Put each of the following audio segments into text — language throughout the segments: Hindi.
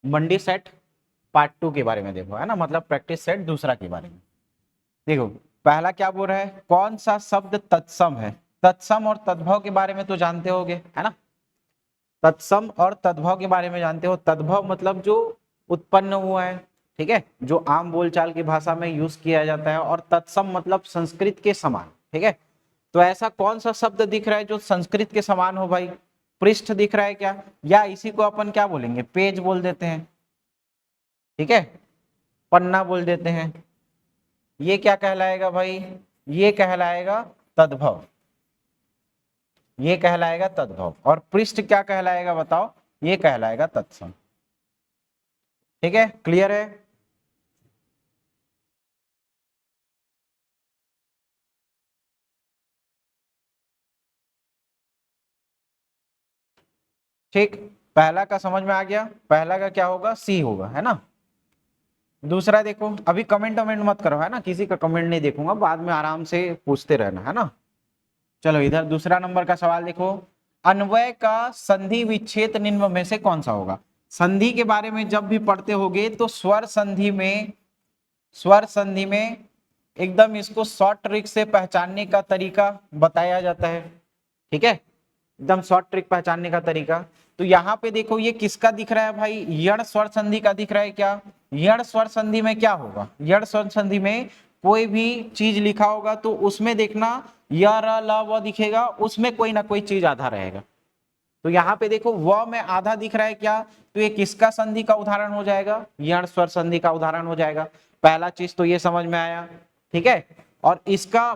मंडी सेट पार्ट 2 के बारे में देखो, है ना, मतलब प्रैक्टिस सेट दूसरा के बारे में। देखो पहला क्या बोल रहा है, कौन सा शब्द तत्सम है। तत्सम और तद्भव के बारे में तो जानते होगे, है ना। तत्सम और तद्भव के बारे में जानते हो। तद्भव मतलब जो उत्पन्न हुआ है, ठीक है, जो आम बोलचाल की भाषा में यूज किया जाता है, और तत्सम मतलब संस्कृत के समान, ठीक है। तो ऐसा कौन सा शब्द दिख रहा है जो संस्कृत के समान हो भाई। पृष्ठ दिख रहा है क्या, या इसी को अपन क्या बोलेंगे, पेज बोल देते हैं, ठीक है, पन्ना बोल देते हैं। ये क्या कहलाएगा भाई, ये कहलाएगा तद्भव, ये कहलाएगा तद्भव। और पृष्ठ क्या कहलाएगा बताओ, ये कहलाएगा तत्सम। ठीक है, क्लियर है। ठीक, पहला का समझ में आ गया। पहला का क्या होगा, सी होगा, है ना। दूसरा देखो, अभी कमेंट वमेंट मत करो, है ना, किसी का कमेंट नहीं देखूंगा, बाद में आराम से पूछते रहना, है ना। चलो इधर दूसरा नंबर का सवाल देखो, अन्वय का संधि विच्छेद निम्न में से कौन सा होगा। संधि के बारे में जब भी पढ़ते होगे तो स्वर संधि में, स्वर संधि में एकदम इसको शॉर्ट ट्रिक से पहचानने का तरीका बताया जाता है, ठीक है, एकदम शॉर्ट ट्रिक पहचानने का तरीका। तो यहाँ पे देखो ये किसका दिख रहा है भाई, यण स्वर संधि का दिख रहा है क्या। यण स्वर संधि में क्या होगा, यण स्वर संधि में कोई भी चीज लिखा होगा तो उसमें देखना य र ल व दिखेगा, उसमें कोई ना कोई चीज आधा रहेगा। तो यहाँ पे देखो व में आधा दिख रहा है क्या, तो ये किसका संधि का उदाहरण हो जाएगा, यण स्वर संधि का उदाहरण हो जाएगा। पहला चीज तो ये समझ में आया, ठीक है। और इसका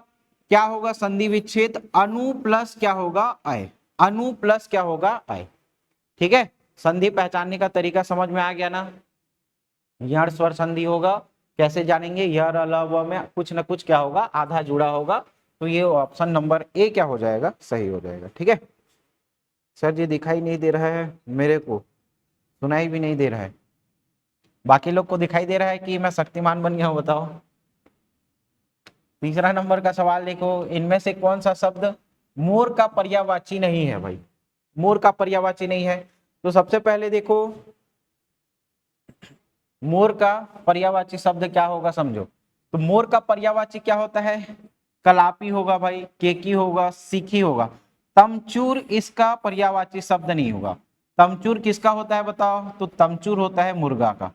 क्या होगा संधि विच्छेद, अनु प्लस क्या होगा अय, अनु प्लस क्या होगा अय, ठीक है। संधि पहचानने का तरीका समझ में आ गया ना। यण स्वर संधि होगा, कैसे जानेंगे, य र ल व में कुछ ना कुछ क्या होगा, आधा जुड़ा होगा। तो ये ऑप्शन नंबर ए क्या हो जाएगा, सही हो जाएगा, ठीक है। सर जी दिखाई नहीं दे रहा है मेरे को, सुनाई भी नहीं दे रहा है, बाकी लोग को दिखाई दे रहा है कि मैं शक्तिमान बन गया हूं, बताओ। तीसरा नंबर का सवाल देखो, इनमें से कौन सा शब्द मोर का पर्यायवाची नहीं है भाई, मोर का पर्यायवाची नहीं है। तो सबसे पहले देखो मोर का पर्यायवाची शब्द क्या होगा समझो। तो मोर का पर्यायवाची क्या होता है, कलापी होगा भाई, केकी होगा, सीखी होगा। तमचूर इसका पर्यायवाची शब्द नहीं होगा। तमचूर किसका होता है बताओ, तो तमचूर होता है मुर्गा का,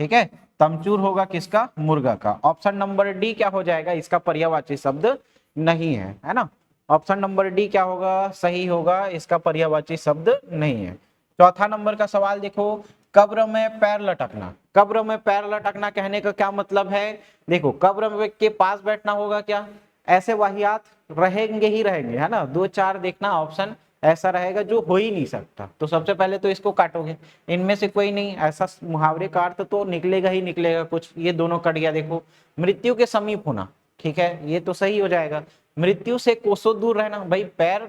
ठीक है। तमचूर होगा किसका, मुर्गा का। ऑप्शन नंबर डी क्या हो जाएगा, इसका पर्यायवाची शब्द नहीं है ना। ऑप्शन नंबर डी क्या होगा, सही होगा, इसका पर्यायवाची शब्द नहीं है। चौथा नंबर का सवाल देखो, कब्र में पैर लटकना। कब्र में पैर लटकना कहने का क्या मतलब है, देखो कब्र के पास बैठना होगा क्या, ऐसे वाहियात रहेंगे ही रहेंगे, है ना। दो चार देखना ऑप्शन ऐसा रहेगा जो हो ही नहीं सकता, तो सबसे पहले तो इसको काटोगे, इनमें से कोई नहीं, ऐसा मुहावरे का अर्थ तो निकलेगा ही निकलेगा कुछ। ये दोनों कट गया, देखो मृत्यु के समीप होना, ठीक है, ये तो सही हो जाएगा। मृत्यु से कोसों दूर रहना, भाई पैर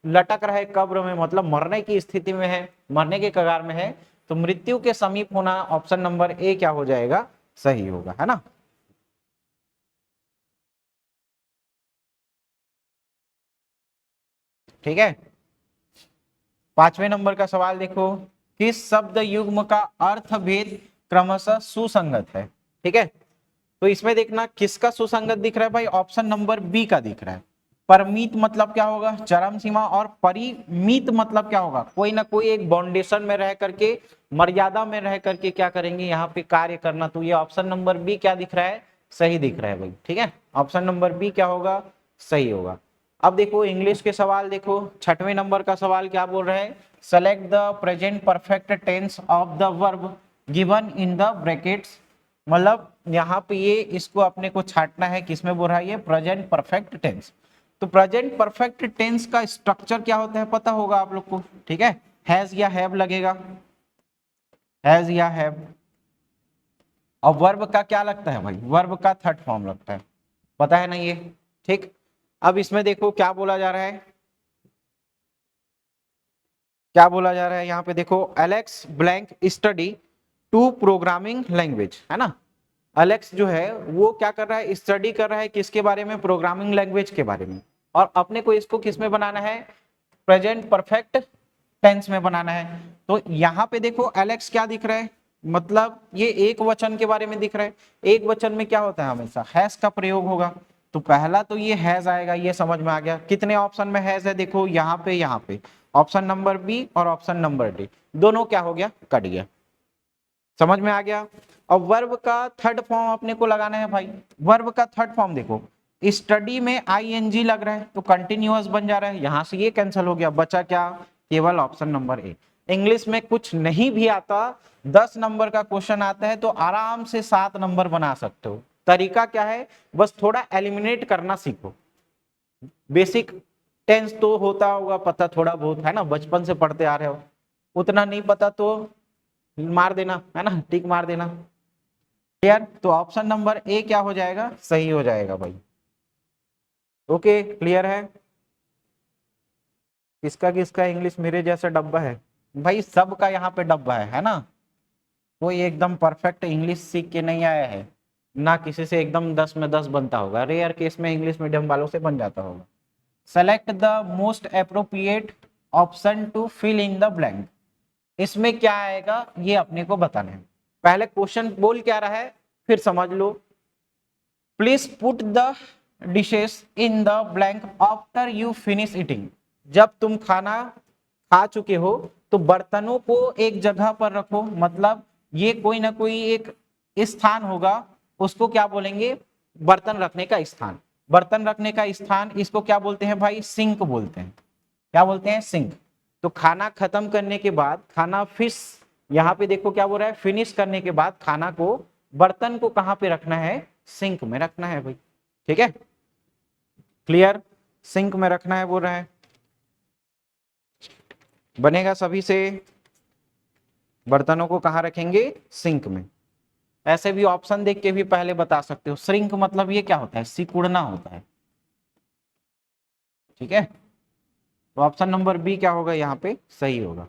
लटक रहा है कब्र में, मतलब मरने की स्थिति में है, मरने के कगार में है, तो मृत्यु के समीप होना, ऑप्शन नंबर ए क्या हो जाएगा, सही होगा, है ना। ठीक है, पांचवें नंबर का सवाल देखो, किस शब्द युग्म का अर्थ भेद क्रमशः सुसंगत है, ठीक है। तो इसमें देखना किसका सुसंगत दिख रहा है भाई, ऑप्शन नंबर बी का दिख रहा है। परमित मतलब क्या होगा, चरम सीमा, और परिमित मतलब क्या होगा, कोई ना कोई एक बाउंडेशन में रह करके, मर्यादा में रह करके क्या करेंगे यहाँ पे कार्य करना। तो ये ऑप्शन नंबर बी क्या दिख रहा है, सही दिख रहा है भाई, ठीक है। ऑप्शन नंबर बी क्या होगा, सही होगा। अब देखो इंग्लिश के सवाल देखो, छठवें नंबर का सवाल क्या बोल रहे हैं, select the present perfect tense of the verb given in the brackets. मतलब यहाँ पे ये इसको अपने को छांटना है, किसमें बोल रहा है, ये प्रेजेंट परफेक्ट टेंस। तो प्रेजेंट परफेक्ट टेंस का स्ट्रक्चर क्या होता है पता होगा आप लोग को, ठीक है। हैज या हैव लगेगा, हैज या हैव। और वर्ब का क्या लगता है भाई, वर्ब का थर्ड फॉर्म लगता है, पता है ना ये, ठीक। अब इसमें देखो क्या बोला जा रहा है, क्या बोला जा रहा है यहाँ पे देखो, Alex blank study to programming language, है ना। अलेक्स जो है वो क्या कर रहा है, स्टडी कर रहा है किसके बारे में, प्रोग्रामिंग लैंग्वेज के बारे में। और अपने को इसको किस में बनाना है, प्रेजेंट परफेक्ट टेंस में बनाना है। तो यहाँ पे देखो एलेक्स क्या दिख रहा है, मतलब ये एक वचन के बारे में दिख रहा है। एक वचन में क्या होता है, हमेशा हैज का प्रयोग होगा। तो पहला तो ये हैज आएगा, ये समझ में आ गया। कितने ऑप्शन में हैज है, देखो यहाँ पे ऑप्शन नंबर बी और ऑप्शन नंबर डी, दोनों क्या हो गया, कट गया। समझ में आ गया। अब वर्ब का थर्ड फॉर्म अपने को लगाना है भाई। वर्ब का थर्ड फॉर्म देखो, स्टडी में आईएनजी लग रहा है तो कंटिन्यूअस बन जा रहा है, यहां से ये कैंसिल हो गया, बचा क्या, केवल ऑप्शन नंबर ए। इंग्लिश में कुछ नहीं भी आता, 10 नंबर का क्वेश्चन आता है तो आराम से 7 नंबर बना सकते हो। तरीका क्या है, बस थोड़ा एलिमिनेट करना सीखो। बेसिक टेंस तो होता होगा पता थोड़ा बहुत, है ना, बचपन से पढ़ते आ रहे हो। उतना नहीं पता तो मार देना, है ना, टिक मार देना। क्लियर। तो ऑप्शन नंबर ए क्या हो जाएगा, सही हो जाएगा भाई। ओके, क्लियर है। किसका किसका इंग्लिश मेरे जैसा डब्बा है भाई, सबका यहाँ पे डब्बा है ना। कोई एकदम परफेक्ट इंग्लिश सीख के नहीं आया है ना, किसी से एकदम 10 में 10 बनता होगा, रेयर केस में इंग्लिश मीडियम वालों से बन जाता होगा। Select the most appropriate option to fill in the blank. इसमें क्या आएगा ये अपने को बताना है। पहले क्वेश्चन बोल क्या रहा है फिर समझ लो। Please put the dishes in the blank after you finish eating. जब तुम खाना खा चुके हो तो बर्तनों को एक जगह पर रखो, मतलब ये कोई ना कोई एक स्थान होगा, उसको क्या बोलेंगे, बर्तन रखने का स्थान। बर्तन रखने का स्थान इसको क्या बोलते हैं भाई, सिंक बोलते हैं। क्या बोलते हैं, सिंक। तो खाना खत्म करने के बाद, खाना फिश, यहाँ पे देखो क्या बोल रहा है, फिनिश करने के बाद खाना को, बर्तन को कहाँ पे रखना है, सिंक में रखना है भाई। ठीक है, क्लियर। सिंक में रखना है बोल रहा है, बनेगा सभी से। बर्तनों को कहाँ रखेंगे, सिंक में। ऐसे भी ऑप्शन देख के भी पहले बता सकते हो, श्रिंक मतलब ये क्या होता है, सिकुड़ना होता है। ठीक है, तो ऑप्शन नंबर बी क्या होगा, यहाँ पे सही होगा।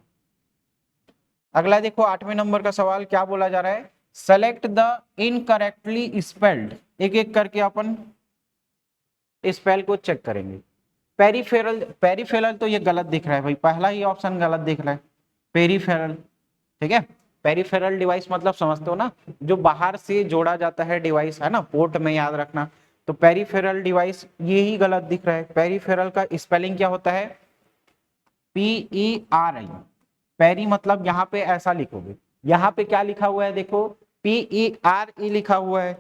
अगला देखो 8वें नंबर का सवाल क्या बोला जा रहा है, सेलेक्ट द इनकरेक्टली स्पेल्ड। एक एक करके अपन स्पेल को चेक करेंगे। पेरीफेरल, पेरीफेरल तो ये गलत दिख रहा है भाई, पहला ही ऑप्शन गलत दिख रहा है, पेरीफेरल। ठीक है, पेरीफेरल डिवाइस मतलब समझते हो ना, जो बाहर से जोड़ा जाता है डिवाइस, है ना, पोर्ट में, याद रखना। तो पेरीफेरल डिवाइस ये ही गलत दिख रहा है। पेरीफेरल का स्पेलिंग क्या होता है, PERI। पेरी मतलब यहाँ पे ऐसा लिखोगे, यहाँ पे क्या लिखा हुआ है देखो, PERE लिखा हुआ है।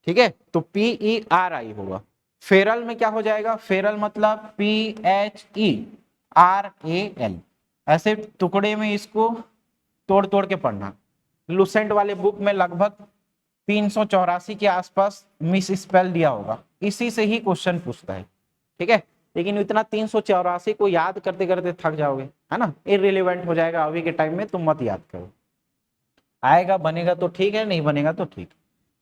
ठीक है, तो PERI होगा। फेरल में क्या हो जाएगा, फेरल मतलब PHERAL। ऐसे टुकड़े में इसको तोड़ तोड़ के पढ़ना। लुसेंट वाले बुक में लगभग 384 के आसपास मिस स्पेल दिया होगा, इसी से ही क्वेश्चन पूछता है। ठीक है, लेकिन इतना 384 को याद करते करते थक जाओगे, है ना, इररिलेवेंट हो जाएगा अभी के टाइम में, तुम मत याद करो। आएगा बनेगा तो ठीक है, नहीं बनेगा तो ठीक।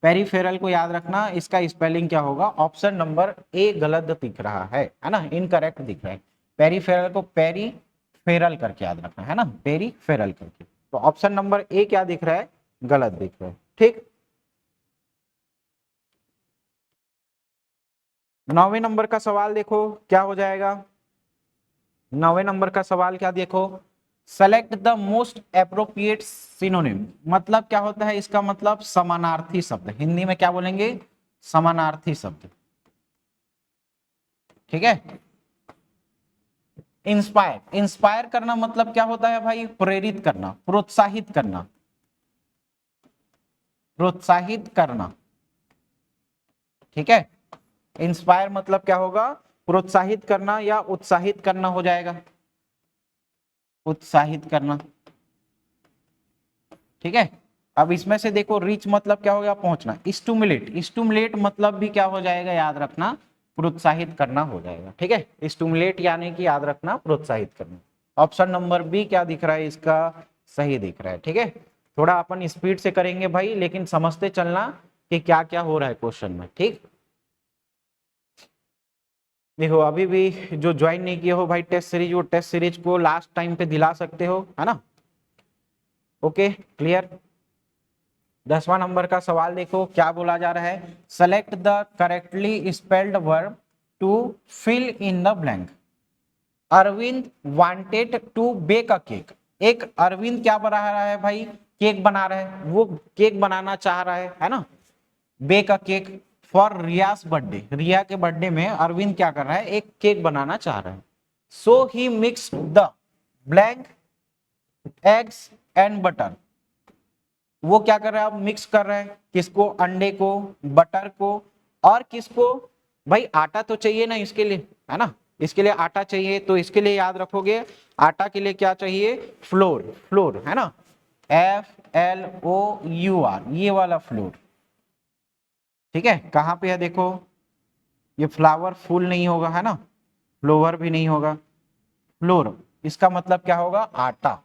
पेरीफेरल को याद रखना, इसका स्पेलिंग क्या होगा, ऑप्शन नंबर ए गलत दिख रहा है ना, इनकरेक्ट दिख रहा है। पेरीफेरल को पेरीफेरल करके याद रखना है ना, पेरीफेरल करके। तो ऑप्शन नंबर ए क्या दिख रहा है, गलत दिख रहा है। ठीक, 9वें नंबर का सवाल देखो क्या हो जाएगा। 9वें नंबर का सवाल क्या देखो, select the most appropriate synonym. मतलब क्या होता है, इसका मतलब समानार्थी शब्द, हिंदी में क्या बोलेंगे, समानार्थी शब्द। ठीक है, इंस्पायर, इंस्पायर करना मतलब क्या होता है भाई, प्रेरित करना, प्रोत्साहित करना, प्रोत्साहित करना। ठीक है, इंस्पायर मतलब क्या होगा, प्रोत्साहित करना या उत्साहित करना हो जाएगा, उत्साहित करना। ठीक है, अब इसमें से देखो रीच मतलब क्या हो गया, पहुंचना। स्टूमुलेट, स्टूमुलेट मतलब भी क्या हो जाएगा, याद रखना, प्रोत्साहित करना हो जाएगा। ठीक है, स्टूमुलेट यानी कि याद रखना, प्रोत्साहित करना। ऑप्शन नंबर बी क्या दिख रहा है, इसका सही दिख रहा है। ठीक है, थोड़ा अपन स्पीड से करेंगे भाई, लेकिन समझते चलना कि क्या क्या हो रहा है क्वेश्चन में। ठीक, देखो अभी भी जो ज्वाइन नहीं किए हो भाई टेस्ट सीरीज, वो टेस्ट सीरीज को लास्ट टाइम पे दिला सकते हो, है ना। Okay, clear. 10वां नंबर का सवाल देखो क्या बोला जा रहा है, select the correctly spelled verb to fill in the blank. Arvind wanted to bake a cake. एक अरविंद क्या बना रहा है भाई, केक बना रहा है, वो केक बनाना चाह रहा है ना, bake a cake for Riya's birthday. Riya के बर्थडे में अरविंद क्या कर रहा है, एक केक बनाना चाह रहा है। So he mix the blank eggs and butter. वो क्या कर रहा है, अब मिक्स कर रहा है, किसको, अंडे को, बटर को, और किसको, भाई आटा तो चाहिए ना इसके लिए, है ना, इसके लिए आटा चाहिए, तो इसके लिए याद रखोगे आटा के लिए क्या चाहिए, फ्लोर, फ्लोर है ना, FLOUR, ये वाला फ्लोर। ठीक है, कहां पे है देखो, ये फ्लावर फूल नहीं होगा है ना, फ्लोवर भी नहीं होगा, फ्लोर, इसका मतलब क्या होगा, आटा।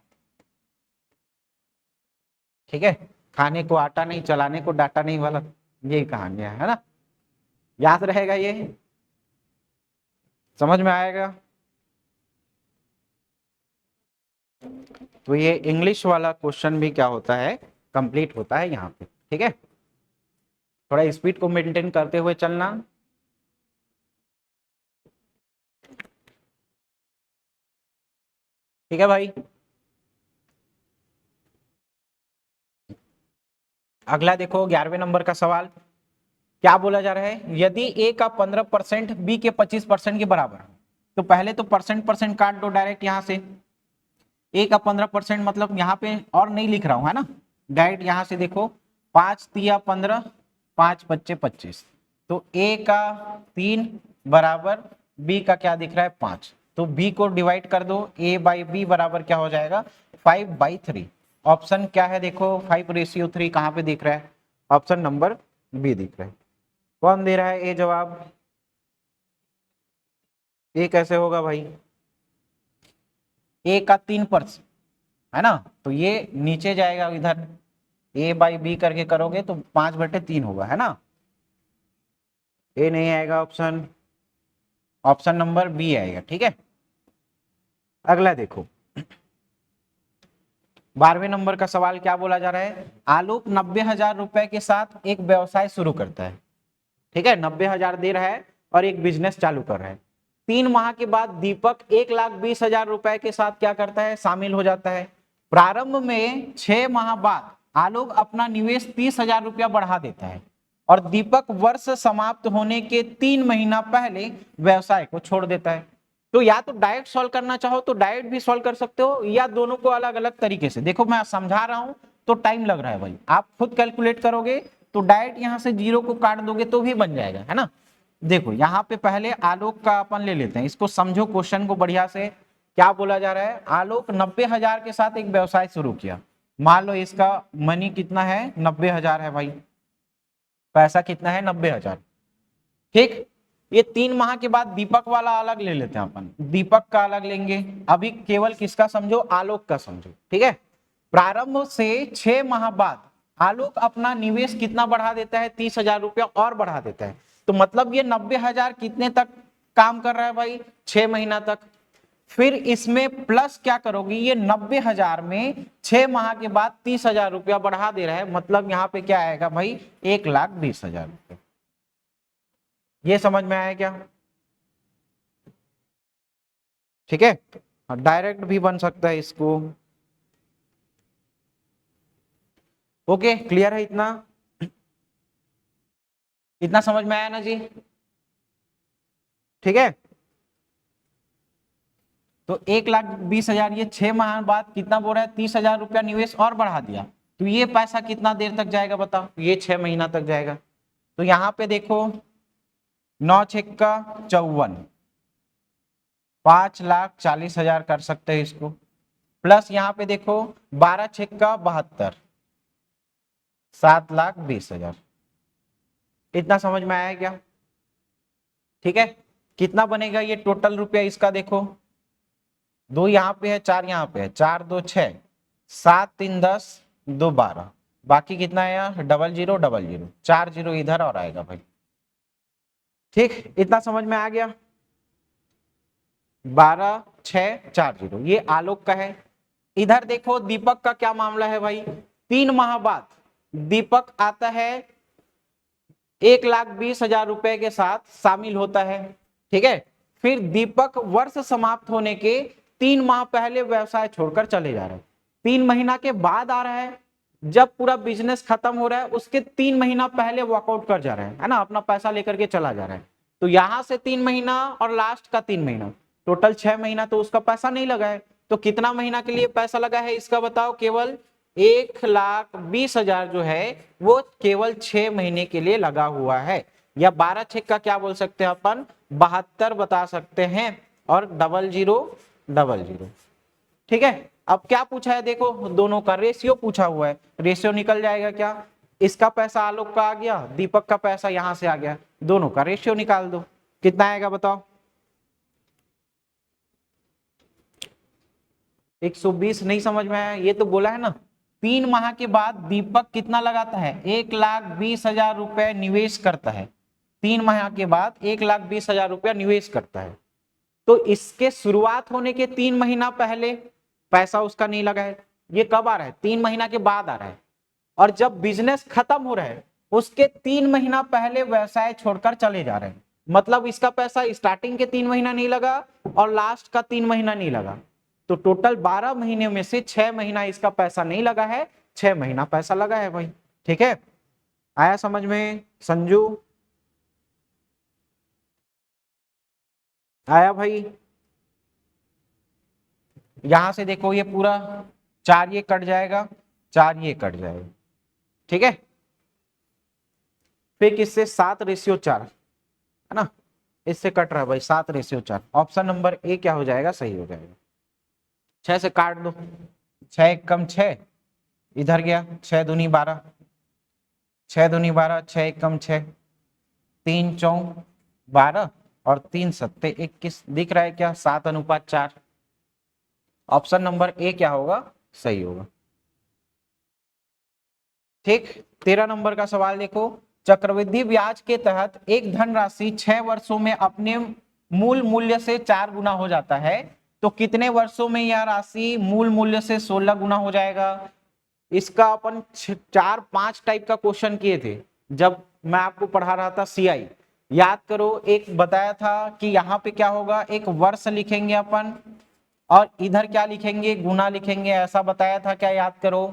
ठीक है, खाने को आटा नहीं, चलाने को डाटा नहीं वाला, यही कहानी है ना, याद रहेगा ये, समझ में आएगा। तो ये इंग्लिश वाला क्वेश्चन भी क्या होता है, कंप्लीट होता है यहाँ पे। ठीक है, थोड़ा स्पीड को मेंटेन करते हुए चलना। ठीक है भाई, अगला देखो 11वें नंबर का सवाल, क्या बोला जा रहा है, यदि ए का 15% बी के 25% के बराबर है, तो पहले तो परसेंट परसेंट काट दो डायरेक्ट यहाँ से, ए का 15% मतलब यहाँ पे और नहीं लिख रहा हूं है ना, डायरेक्ट यहाँ से देखो, 5 तिया 15, 5 पच्चे 25, तो ए का 3 बराबर बी का क्या दिख रहा है 5, तो बी को डिवाइड कर दो, ए बाई बी बराबर क्या हो जाएगा 5/3। ऑप्शन क्या है देखो, 5:3 कहाँ पे दिख रहा है, ऑप्शन नंबर बी दिख रहा है। कौन दे रहा है ए जवाब, ए कैसे होगा भाई, ए का 3% है ना, तो ये नीचे जाएगा इधर, ए बाई बी करके करोगे तो 5/3 होगा है ना, ए नहीं आएगा ऑप्शन, ऑप्शन नंबर बी आएगा। ठीक है, अगला देखो 12वें नंबर का सवाल, क्या बोला जा रहा है, आलोक 90,000 रुपए के साथ एक व्यवसाय शुरू करता है। ठीक है, 90,000 दे रहा है और एक बिजनेस चालू कर रहा है। 3 माह के बाद दीपक 1,20,000 रुपए के साथ क्या करता है, शामिल हो जाता है। प्रारंभ में 6 माह बाद आलोक अपना निवेश 30,000 रुपया बढ़ा देता है और दीपक वर्ष समाप्त होने के 3 महीना पहले व्यवसाय को छोड़ देता है। तो या तो डायरेक्ट सॉल्व करना चाहो तो डायरेक्ट भी सॉल्व कर सकते हो, या दोनों को अलग अलग तरीके से, देखो मैं समझा रहा हूं तो टाइम लग रहा है भाई, आप खुद कैलकुलेट करोगे तो डायरेक्ट यहां से 0 को काट दोगे तो भी बन जाएगा है ना। देखो यहाँ पे पहले आलोक का अपन ले लेते हैं, इसको समझो क्वेश्चन को बढ़िया से। क्या बोला जा रहा है, आलोक 90,000 के साथ एक व्यवसाय शुरू किया, मान लो इसका मनी कितना है 90,000 है भाई, पैसा कितना है 90,000। ठीक, ये 3 माह के बाद दीपक वाला अलग ले लेते हैं अपन, दीपक का अलग लेंगे, अभी केवल किसका समझो, आलोक का समझो। ठीक है, प्रारंभ से 6 माह बाद आलोक अपना निवेश कितना बढ़ा देता है, 30,000 रुपया और बढ़ा देता है, तो मतलब ये 90,000 कितने तक काम कर रहा है भाई, 6 महीना तक। फिर इसमें प्लस क्या करोगी, ये 90,000 में 6 माह के बाद 30,000 रुपया बढ़ा दे रहा है, मतलब यहाँ पे क्या आएगा भाई 1,20,000 रुपये। ये समझ में आया क्या, ठीक है, डायरेक्ट भी बन सकता है इसको। ओके, क्लियर है इतना, इतना समझ में आया ना जी। ठीक है, तो 1,20,000, ये 6 माह बाद कितना बोल रहा है, 30,000 रुपया निवेश और बढ़ा दिया, तो ये पैसा कितना देर तक जाएगा बताओ, ये 6 महीना तक जाएगा। तो यहां पे देखो 9×6=54, 5,40,000 कर सकते हैं इसको, प्लस यहाँ पे देखो 12×6=72, 7,20,000। इतना समझ में आया क्या, ठीक है, कितना बनेगा ये टोटल रुपया इसका, देखो 2 यहाँ पे है, 4 यहाँ पे है, 4×2=6, 7×3=10, 2×12, बाकी कितना है, 0000, 4 0 इधर और आएगा भाई। ठीक, इतना समझ में आ गया, 12,6,4,0, ये आलोक का है। इधर देखो दीपक का क्या मामला है भाई, 3 माह बाद दीपक आता है 1,20,000 रुपए के साथ शामिल होता है। ठीक है, फिर दीपक वर्ष समाप्त होने के 3 माह पहले व्यवसाय छोड़कर चले जा रहे हैं। 3 महीना के बाद आ रहा है, जब पूरा बिजनेस खत्म हो रहा है उसके 3 महीना पहले वॉकआउट कर जा रहे हैं, है ना, अपना पैसा लेकर के चला जा रहा है। तो यहां से 3 महीना और लास्ट का 3 महीना, टोटल 6 महीना तो उसका पैसा नहीं लगा है। तो कितना महीना के लिए पैसा लगा है इसका बताओ? केवल 1,20,000 जो है वो केवल 6 महीने के लिए लगा हुआ है। या 12 छेक का क्या बोल सकते हैं अपन? 72 बता सकते हैं, और 0000। ठीक है। अब क्या पूछा है देखो, दोनों का रेशियो पूछा हुआ है, रेशियो निकल जाएगा क्या? इसका पैसा आलोक का आ गया, दीपक का पैसा यहां से आ गया, दोनों का रेशियो निकाल दो, कितना आएगा बताओ? 120 नहीं समझ में आया? ये तो बोला है ना, 3 माह के बाद दीपक कितना लगाता है? 1,20,000 रुपए निवेश करता है। 3 माह के बाद 1,20,000 रुपया निवेश करता है। तो इसके शुरुआत होने के 3 महीना पहले पैसा उसका नहीं लगा है। ये कब आ रहा है? 3 महीना के बाद आ रहा है। और जब बिजनेस खत्म हो रहा है उसके 3 महीना पहले व्यवसाय छोड़कर चले जा रहे हैं। मतलब इसका पैसा स्टार्टिंग के 3 महीना नहीं लगा और लास्ट का 3 महीना नहीं लगा। तो टोटल 12 महीने में से 6 महीना इसका पैसा नहीं लगा है, 6 महीना पैसा लगा है भाई। ठीक है, आया समझ में संजू? आया भाई? यहां से देखो ये पूरा 4 ये कट जाएगा, 4 ये कट जाएगा। ठीक है, फिर किससे? 7:4, है ना, इससे कट रहा है भाई 7:4। ऑप्शन नंबर ए क्या हो जाएगा? सही हो जाएगा। 6 से काट दो, 6 1 कम 6, इधर गया 6 दूनी 12, 6 दूनी 12, 6 1 कम 6, 3 4 12 और 3 7 21। दिख रहा है क्या? 7:4। ऑप्शन नंबर ए क्या होगा? सही होगा। ठीक, 13 नंबर का सवाल देखो, चक्रवृद्धि ब्याज के तहत एक धनराशि 6 वर्षों में अपने मूल मूल्य से 4 गुना हो जाता है, तो कितने वर्षों में यह राशि मूल मूल्य से 16 गुना हो जाएगा? इसका अपन 4-5 टाइप का क्वेश्चन किए थे जब मैं आपको पढ़ा रहा था सीआई। याद करो, एक बताया था कि यहाँ पे क्या होगा, एक वर्ष लिखेंगे अपन और इधर क्या लिखेंगे? गुना लिखेंगे, ऐसा बताया था क्या? याद करो।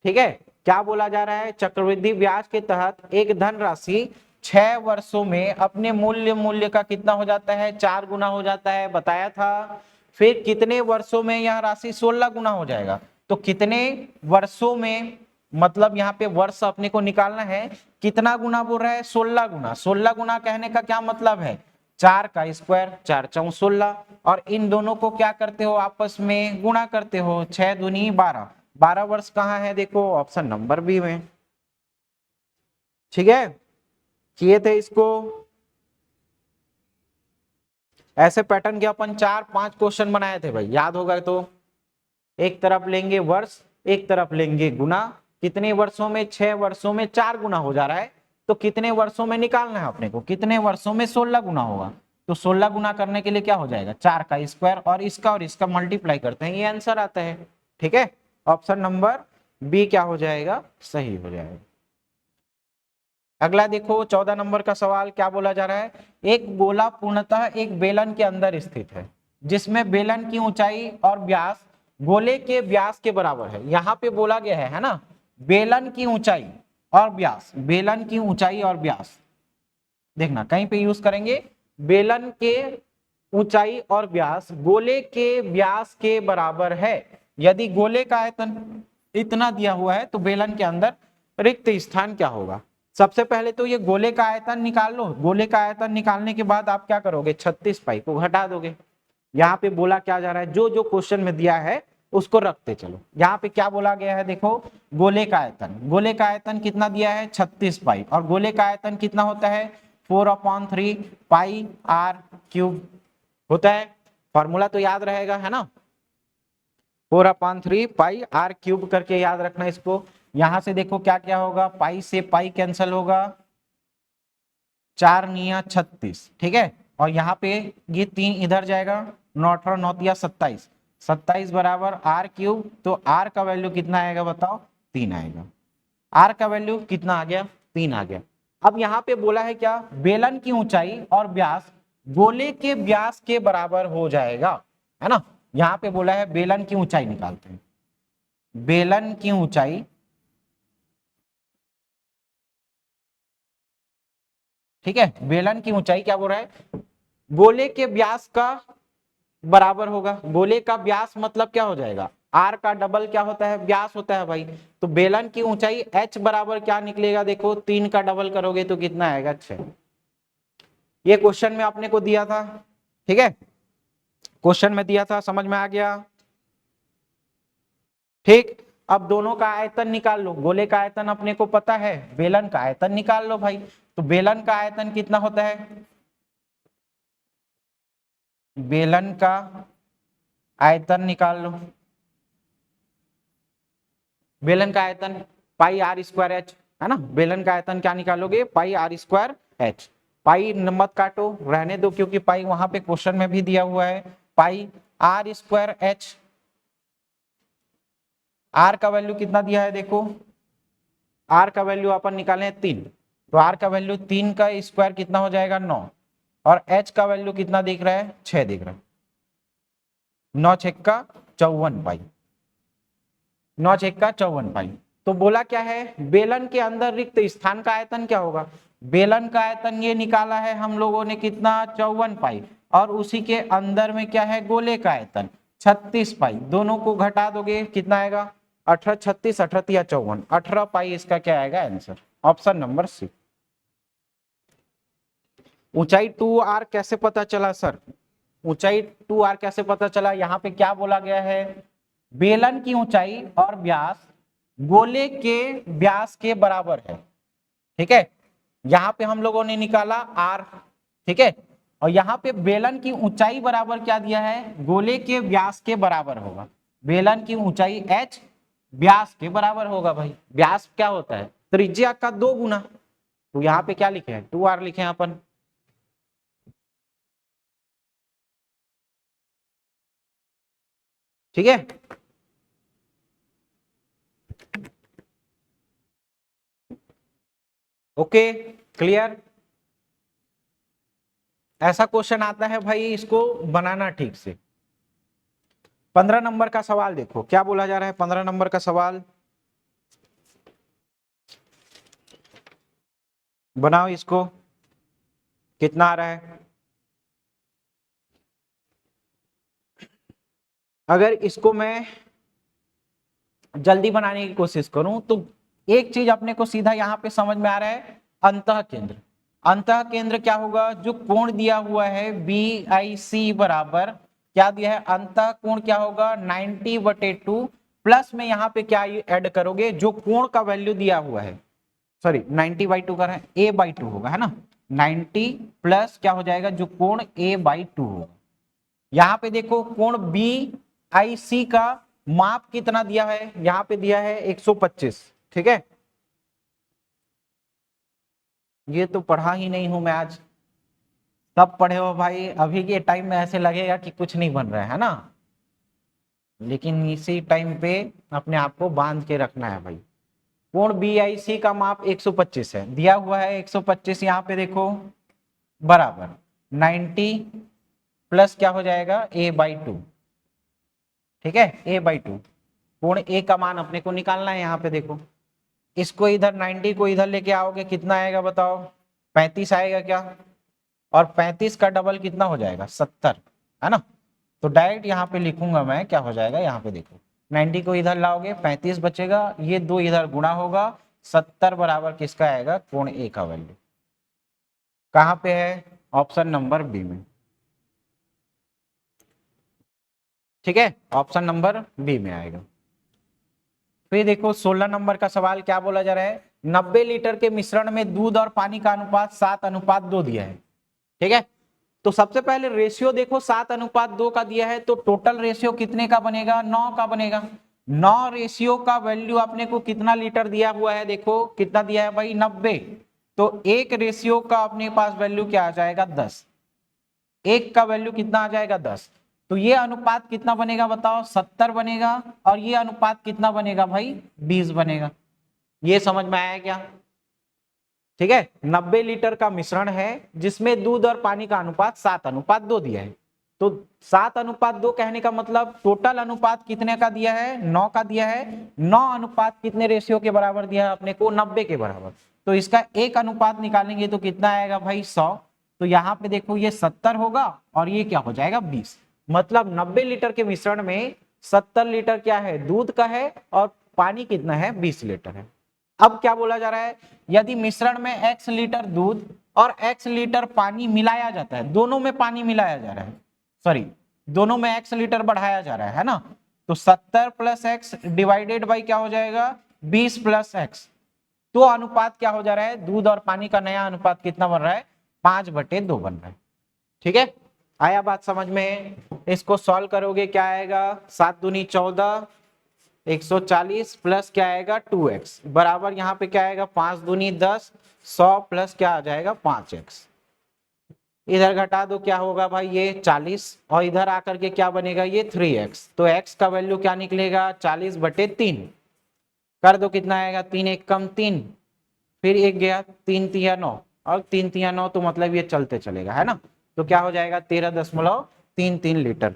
ठीक है, क्या बोला जा रहा है? चक्रवृद्धि ब्याज के तहत एक धनराशि 6 वर्षों में अपने मूल्य का कितना हो जाता है? 4 गुना हो जाता है, बताया था। फिर कितने वर्षों में यह राशि 16 गुना हो जाएगा? तो कितने वर्षों में, मतलब यहाँ पे वर्ष अपने को निकालना है। कितना गुना बोल रहा है? 16 गुना। 16 गुना कहने का क्या मतलब है? 4 का स्क्वायर, 4 चौक 16, और इन दोनों को क्या करते हो? आपस में गुणा करते हो। 6 दूनी 12, 12 वर्ष कहाँ है? देखो ऑप्शन नंबर बी में। ठीक है, किए थे इसको। ऐसे पैटर्न के अपन 4-5 क्वेश्चन बनाए थे भाई, याद होगा तो। एक तरफ लेंगे वर्ष, एक तरफ लेंगे गुना। कितने वर्षों में? 6 वर्षों में 4 गुना हो जा रहा है, तो कितने वर्षों में निकालना है अपने को? कितने वर्षों में 16 गुना होगा? तो 16 गुना करने के लिए क्या हो जाएगा? 4 का स्क्वायर और इसका मल्टीप्लाई करते हैं, ये आंसर आता है। ठीक है, ऑप्शन नंबर बी क्या हो जाएगा? सही हो जाएगा। अगला देखो 14 नंबर का सवाल, क्या बोला जा रहा है? एक गोला पूर्णतः एक बेलन के अंदर स्थित है, जिसमें बेलन की ऊंचाई और व्यास गोले के व्यास के बराबर है। यहाँ पे बोला गया है ना, बेलन की ऊंचाई और व्यास, बेलन की ऊंचाई और व्यास। देखना कहीं पे यूज करेंगे, बेलन के ऊंचाई और व्यास गोले के व्यास के बराबर है। यदि गोले का आयतन इतना दिया हुआ है तो बेलन के अंदर रिक्त स्थान क्या होगा? सबसे पहले तो ये गोले का आयतन निकाल लो। गोले का आयतन निकालने के बाद आप क्या करोगे? 36 पाई को घटा दोगे। यहाँ पे बोला क्या जा रहा है? जो जो क्वेश्चन में दिया है उसको रखते चलो। यहाँ पे क्या बोला गया है देखो, गोले का आयतन, गोले का आयतन कितना दिया है? 36 पाई, और गोले का आयतन कितना होता है? 4/3 पाई r क्यूब होता है। फॉर्मूला तो याद रहेगा, है ना, 4/3 पाई r क्यूब करके याद रखना इसको। यहां से देखो क्या क्या होगा, पाई से पाई कैंसिल होगा, 4 निया 36। ठीक है, और यहाँ पे ये 3 इधर जाएगा, 9 18 9 तिया 27, 27 बराबर r क्यूब। तो r का वैल्यू कितना आएगा बताओ? 3 आएगा। r का वैल्यू कितना आ गया? 3 आ गया। अब यहाँ पे बोला है क्या? बेलन की ऊंचाई और व्यास गोले के व्यास के बराबर हो जाएगा, है ना। यहां पे बोला है बेलन की ऊंचाई निकालते हैं, बेलन की ऊंचाई, ठीक है, बेलन की ऊंचाई क्या बोल रहा है, गोले के व्यास का बराबर होगा। गोले का व्यास मतलब क्या हो जाएगा, आर का डबल क्या होता है, व्यास होता है भाई। तो बेलन की ऊंचाई एच बराबर क्या निकलेगा, देखो 3 का डबल करोगे तो कितना आएगा, 6। ये क्वेश्चन में आपने को दिया था, ठीक है, क्वेश्चन में दिया था, समझ में आ गया। ठीक, अब दोनों का आयतन निकाल लो। गोले का आयतन अपने को पता है, बेलन का आयतन निकाल लो भाई। तो बेलन का आयतन कितना होता है, बेलन का आयतन निकाल लो। बेलन का आयतन पाई आर स्क्वायर एच, है ना। बेलन का आयतन क्या निकालोगे, पाई आर स्क्वायर एच। पाई मत काटो, रहने दो, क्योंकि पाई वहां पे क्वेश्चन में भी दिया हुआ है। पाई आर स्क्वायर एच, आर का वैल्यू कितना दिया है देखो, आर का वैल्यू अपन निकाले 3, तो आर का वैल्यू 3 का स्क्वायर कितना हो जाएगा, 9। और एच का वैल्यू कितना दिख रहा है, 6 दिख रहा है। 9 6 का 54 पाई, 9 6 का 54 पाई। तो बोला क्या है, बेलन के अंदर रिक्त स्थान का आयतन क्या होगा, बेलन का आयतन ये निकाला है हम लोगों ने कितना, 54 पाई। और उसी के अंदर में क्या है, गोले का आयतन 36 पाई। दोनों को घटा दोगे कितना आएगा, 18 36 18 या 54, 18 पाई इसका क्या आएगा आंसर, ऑप्शन नंबर सी। ऊंचाई 2r कैसे पता चला सर, ऊंचाई 2r कैसे पता चला, यहाँ पे क्या बोला गया है, बेलन की ऊंचाई और व्यास गोले के व्यास के बराबर है, ठीक है। यहां पे हम लोगों ने निकाला r, ठीक है, और यहाँ पे बेलन की ऊंचाई बराबर क्या दिया है, गोले के व्यास के बराबर होगा। बेलन की ऊंचाई h व्यास के बराबर होगा भाई। व्यास क्या होता है, त्रिज्या का 2 गुना। तो यहाँ पे क्या लिखे हैं, 2r लिखे हैं अपन, ठीक है। Okay, clear. ऐसा क्वेश्चन आता है भाई, इसको बनाना ठीक से। 15 नंबर का सवाल देखो क्या बोला जा रहा है, 15 नंबर का सवाल बनाओ, इसको कितना आ रहा है। अगर इसको मैं जल्दी बनाने की कोशिश करूं तो एक चीज अपने को सीधा यहां पे समझ में आ रहा है, अंतः केंद्र। अंतः केंद्र क्या होगा, जो कोण दिया हुआ है BIC बराबर क्या दिया है, अंतः कोण क्या होगा 90/2 प्लस में यहाँ पे क्या ऐड करोगे, जो कोण का वैल्यू दिया हुआ है, सॉरी 90/2 कर रहे हैं, A/2 होगा, है ना। 90 प्लस क्या हो जाएगा, जो कोण A/2 होगा। यहाँ पे देखो कोण BIC का माप कितना दिया है, यहाँ पे दिया है 125, ठीक है। ये तो पढ़ा ही नहीं हूं मैं आज, सब पढ़े हो भाई। अभी के टाइम में ऐसे लगेगा कि कुछ नहीं बन रहा है ना, लेकिन इसी टाइम पे अपने आप को बांध के रखना है भाई। कोण BIC का माप 125 है, दिया हुआ है 125, यहाँ पे देखो बराबर 90 प्लस क्या हो जाएगा A/2, ठीक है, A/2। कोण A का मान अपने को निकालना है, यहाँ पे देखो इसको इधर 90 को इधर लेके आओगे कितना आएगा बताओ, 35 आएगा क्या, और 35 का डबल कितना हो जाएगा 70, है ना। तो डायरेक्ट यहाँ पे लिखूंगा मैं, क्या हो जाएगा यहाँ पे देखो, 90 को इधर लाओगे 35 बचेगा, ये 2 इधर गुणा होगा, 70 बराबर किसका आएगा, कोण A का वैल्यू। कहाँ पे है, ऑप्शन नंबर बी में, ठीक है, ऑप्शन नंबर बी में आएगा। फिर देखो 16 नंबर का सवाल क्या बोला जा रहा है, 90 लीटर के मिश्रण में दूध और पानी का अनुपात 7:2 दिया है, ठीक है। तो सबसे पहले रेशियो देखो 7:2 का दिया है, तो टोटल रेशियो कितने का बनेगा, 9 का बनेगा। 9 रेशियो का वैल्यू अपने को कितना लीटर दिया हुआ है, देखो कितना दिया है भाई 90, तो एक रेशियो का अपने पास वैल्यू क्या आ जाएगा 10, एक का वैल्यू कितना आ जाएगा 10। तो ये अनुपात कितना बनेगा बताओ, 70 बनेगा, और ये अनुपात कितना बनेगा भाई 20 बनेगा। ये समझ में आया क्या, ठीक है, 90 लीटर का मिश्रण है जिसमें दूध और पानी का अनुपात 7:2 दिया है। तो 7:2 कहने का मतलब टोटल अनुपात कितने का दिया है, 9 का दिया है। 9 अनुपात कितने रेशियो के बराबर दिया है अपने को, 90 के बराबर। तो इसका एक अनुपात निकालेंगे तो कितना आएगा भाई, 100। तो यहाँ पे देखो ये 70 होगा और ये क्या हो जाएगा, 20। मतलब 90 लीटर के मिश्रण में 70 लीटर क्या है, दूध का है, और पानी कितना है, 20 लीटर है। अब क्या बोला जा रहा है, यदि मिश्रण में x लीटर दूध और x लीटर पानी मिलाया जाता है, दोनों में पानी मिलाया जा रहा है, सॉरी दोनों में x लीटर बढ़ाया जा रहा है ना, तो 70 प्लस एक्स डिवाइडेड बाई क्या हो जाएगा, 20 प्लस एक्स। तो अनुपात क्या हो जा रहा है, दूध और पानी का नया अनुपात कितना बन रहा है, 5/2 बन रहा है। ठीक है, आया बात समझ में। इसको सॉल्व करोगे क्या आएगा, 7 दूनी 14, 140 प्लस क्या आएगा 2x बराबर यहाँ पे क्या आएगा, 5 दूनी 10, 100 प्लस क्या आ जाएगा 5x। इधर घटा दो क्या होगा भाई, ये 40, और इधर आकर के क्या बनेगा, ये 3x। तो x का वैल्यू क्या निकलेगा, 40/3। कर दो कितना आएगा, 3 एक कम 3, फिर एक गया 3 तिया 9, और 3 तिया 9 तो मतलब ये चलते चलेगा, है ना। तो क्या हो जाएगा, 13.33 लीटर।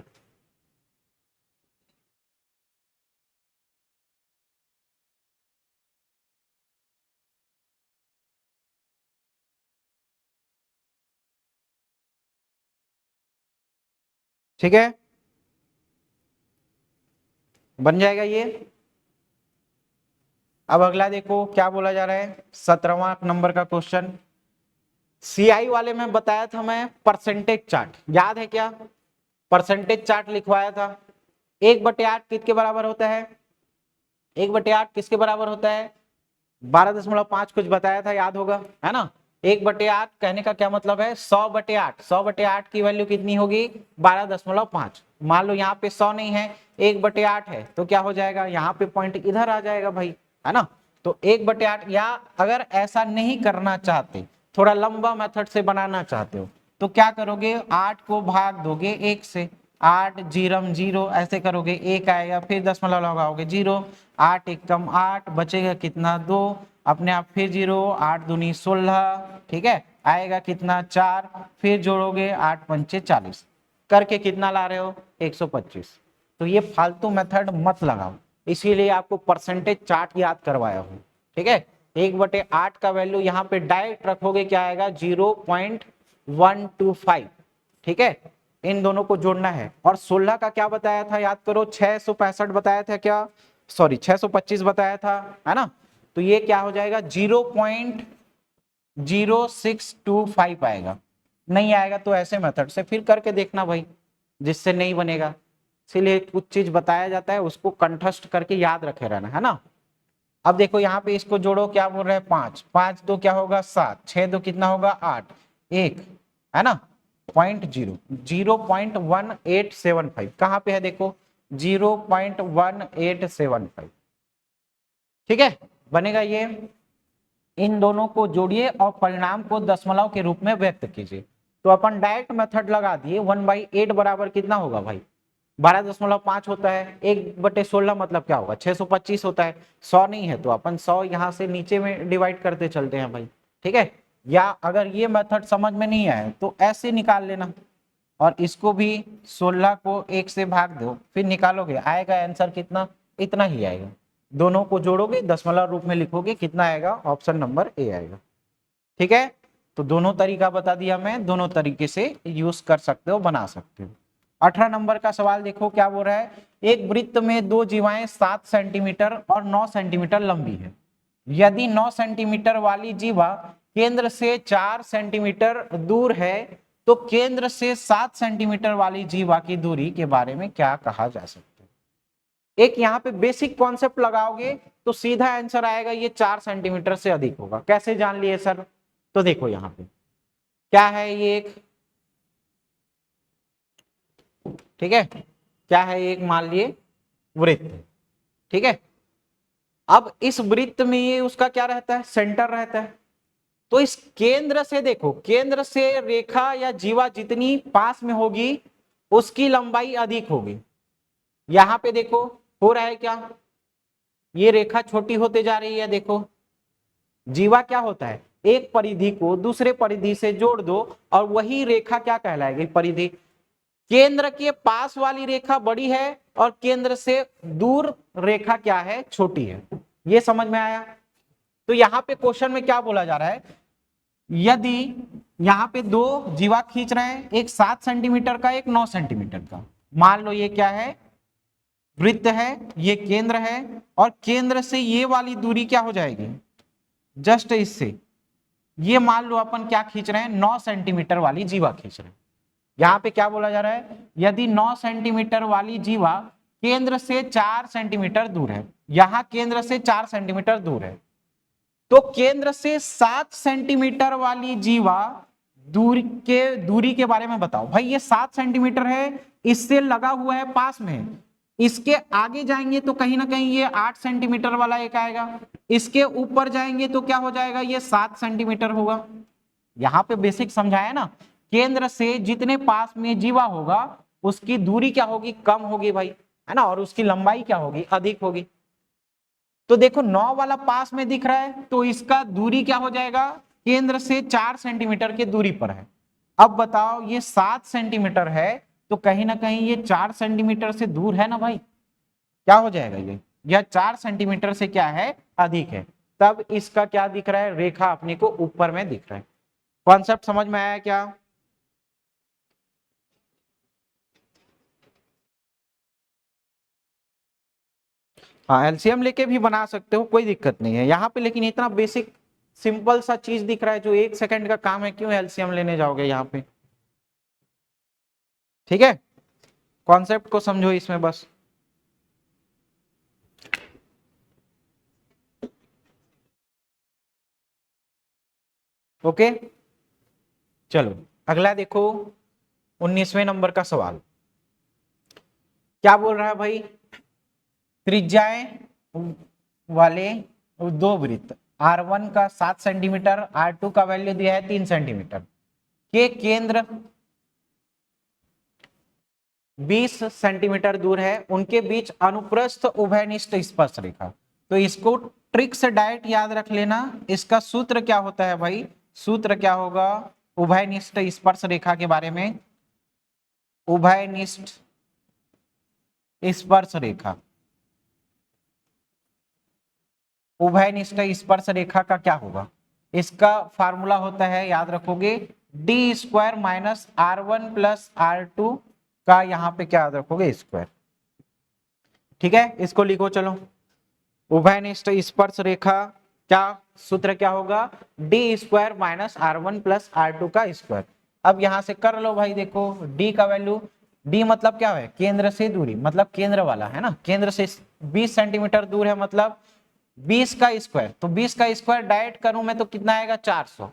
ठीक है, बन जाएगा ये। अब अगला देखो क्या बोला जा रहा है, 17वां नंबर का क्वेश्चन। सीआई वाले में बताया था मैं परसेंटेज चार्ट, याद है क्या, परसेंटेज चार्ट लिखवाया था। 1/8 किसके बराबर होता है, 1/8 किसके बराबर होता है, 12.5 कुछ बताया था, याद होगा, है ना। 1/8 कहने का क्या मतलब है, 100/8। 100/8 की वैल्यू कितनी होगी, 12.5। मान लो यहाँ पे 100 नहीं है, 1/8 है, तो क्या हो जाएगा, यहाँ पे पॉइंट इधर आ जाएगा भाई, है ना। तो 1/8, या अगर ऐसा नहीं करना चाहते, थोड़ा लंबा मेथड से बनाना चाहते हो, तो क्या करोगे, 8 को भाग दोगे 1 से, 8 जीरम 0 ऐसे करोगे, 1 आएगा, फिर दशमलव लगाओगे 0, 8 एक कम 8, बचेगा कितना 2, अपने आप फिर 0, 8 दूनी 16, ठीक है, आएगा कितना 4, फिर जोड़ोगे 8 पंचे 40, करके कितना ला रहे हो, 125। तो ये फालतू मेथड मत लगाओ, इसीलिए आपको परसेंटेज चार्ट याद करवाया हूं। ठीक है, 1/8 का वैल्यू यहाँ पे डायरेक्ट रखोगे, क्या आएगा 0.125। ठीक है, इन दोनों को जोड़ना है। और 16 का क्या बताया था, याद करो, 665 बताया था क्या, सॉरी 625 बताया था, है ना। तो ये क्या हो जाएगा, 0.0625 आएगा। नहीं आएगा तो ऐसे मेथड से फिर करके देखना भाई, जिससे नहीं बनेगा। इसीलिए कुछ चीज बताया जाता है, उसको कंठस्थ करके याद रखे रहना, है ना। अब देखो यहाँ पे इसको जोड़ो, क्या बोल रहे हैं, 5 5 दो क्या होगा 7, 6 दो कितना होगा 8, 1, है ना, 0.1875 कहाँ पे है, देखो 0.1875। ठीक है, बनेगा ये। इन दोनों को जोड़िए और परिणाम को दशमलव के रूप में व्यक्त कीजिए। तो अपन डायरेक्ट मेथड लगा दिए, 1/8 बराबर कितना होगा भाई, 12.5 होता है, 1/16 मतलब क्या होगा, 625 होता है। 100 नहीं है तो अपन 100 यहाँ से नीचे में डिवाइड करते चलते हैं भाई। ठीक है, या अगर ये मेथड समझ में नहीं आए तो ऐसे निकाल लेना, और इसको भी 16 को 1 से भाग दो, फिर निकालोगे, आएगा आंसर कितना, इतना ही आएगा। दोनों को जोड़ोगे, दशमलव रूप में लिखोगे, कितना आएगा, ऑप्शन नंबर ए आएगा। ठीक है, तो दोनों तरीका बता दिया मैं, दोनों तरीके से यूज कर सकते हो, बना सकते हो। 18 नंबर का सवाल देखो क्या बोल रहा है, एक वृत्त में दो जीवाएं 7 सेंटीमीटर और 9 सेंटीमीटर लंबी है। यदि 9 सेंटीमीटर वाली जीवा केंद्र से 4 सेंटीमीटर दूर है, तो केंद्र से 7 सेंटीमीटर वाली जीवा की दूरी के बारे में क्या कहा जा सकता है। एक यहाँ पे बेसिक कॉन्सेप्ट लगाओगे तो सीधा आंसर आएगा, ये 4 सेंटीमीटर से अधिक होगा। कैसे जान लिए सर, तो देखो यहाँ पे क्या है, ये एक, ठीक है, क्या है, एक मान लिए वृत्त। ठीक है, अब इस वृत्त में ये उसका क्या रहता है, सेंटर रहता है। तो इस केंद्र से देखो, केंद्र से रेखा या जीवा जितनी पास में होगी उसकी लंबाई अधिक होगी। यहां पे देखो हो रहा है क्या, ये रेखा छोटी होते जा रही है, देखो जीवा क्या होता है, एक परिधि को दूसरे परिधि से जोड़ दो और वही रेखा क्या कहलाएगी, परिधि। केंद्र के पास वाली रेखा बड़ी है और केंद्र से दूर रेखा क्या है, छोटी है। ये समझ में आया। तो यहां पे क्वेश्चन में क्या बोला जा रहा है, यदि यहां पे दो जीवा खींच रहे हैं, एक 7 सेंटीमीटर का, एक 9 सेंटीमीटर का। मान लो ये क्या है, वृत्त है, ये केंद्र है, और केंद्र से ये वाली दूरी क्या हो जाएगी, जस्ट इससे ये मान लो अपन क्या खींच रहे हैं, 9 सेंटीमीटर वाली जीवा खींच रहे हैं। यहां पे क्या बोला जा रहा है, यदि 9 सेंटीमीटर वाली जीवा केंद्र से 4 सेंटीमीटर दूर है, यहां केंद्र से 4 सेंटीमीटर दूर है, तो केंद्र से 7 सेंटीमीटर वाली जीवा दूरी के बारे में बताओ। भाई ये 7 सेंटीमीटर है, इससे लगा हुआ है पास में, इसके आगे जाएंगे तो कहीं ना कहीं ये 8 सेंटीमीटर वाला एक आएगा, इसके ऊपर जाएंगे तो क्या हो जाएगा, ये 7 सेंटीमीटर होगा। यहां पे बेसिक समझाया ना, केंद्र से जितने पास में जीवा होगा उसकी दूरी क्या होगी, कम होगी भाई, है ना, और उसकी लंबाई क्या होगी, अधिक होगी। तो देखो 9 वाला पास में दिख रहा है तो इसका दूरी क्या हो जाएगा, केंद्र से 4 सेंटीमीटर की दूरी पर है। अब बताओ ये 7 सेंटीमीटर है तो कहीं ना कहीं ये 4 सेंटीमीटर से दूर है ना भाई, क्या हो जाएगा ये, यह 4 सेंटीमीटर से क्या है, अधिक है। तब इसका क्या दिख रहा है, रेखा अपने को ऊपर में दिख रहा है। कॉन्सेप्ट समझ में आया क्या। हाँ एलसीएम लेके भी बना सकते हो, कोई दिक्कत नहीं है यहाँ पे, लेकिन इतना बेसिक सिंपल सा चीज दिख रहा है जो 1 सेकंड का काम है, क्यों एलसीएम लेने जाओगे यहाँ पे। ठीक है, कॉन्सेप्ट को समझो इसमें बस। ओके चलो अगला देखो, 19वें नंबर का सवाल क्या बोल रहा है भाई, त्रिज्याएं वाले दो वृत्त R1 का 7 सेंटीमीटर, R2 का वैल्यू दिया है 3 सेंटीमीटर के केंद्र 20 सेंटीमीटर दूर है, उनके बीच अनुप्रस्थ उभयनिष्ठ स्पर्श रेखा। तो इसको ट्रिक से डायरेक्ट याद रख लेना, इसका सूत्र क्या होता है भाई, सूत्र क्या होगा उभयनिष्ठ स्पर्श रेखा के बारे में, उभयनिष्ठ स्पर्श रेखा, उभयनिष्ठ स्पर्श रेखा का क्या होगा, इसका फार्मूला होता है, याद रखोगे, D square minus R1 plus R2 का यहाँ पे क्या याद रखोगे, स्क्वायर। ठीक है, इसको लिखो चलो, उभयनिष्ठ स्पर्श रेखा क्या सूत्र क्या होगा, D square minus R1 plus R2 का स्क्वायर। अब यहां से कर लो भाई, देखो डी का वैल्यू, डी मतलब क्या है, केंद्र से दूरी, मतलब केंद्र वाला है ना, केंद्र से 20 सेंटीमीटर दूर है, मतलब 20 का स्क्वायर, तो 20 का स्क्वायर डायरेक्ट करूं मैं तो कितना आएगा 400,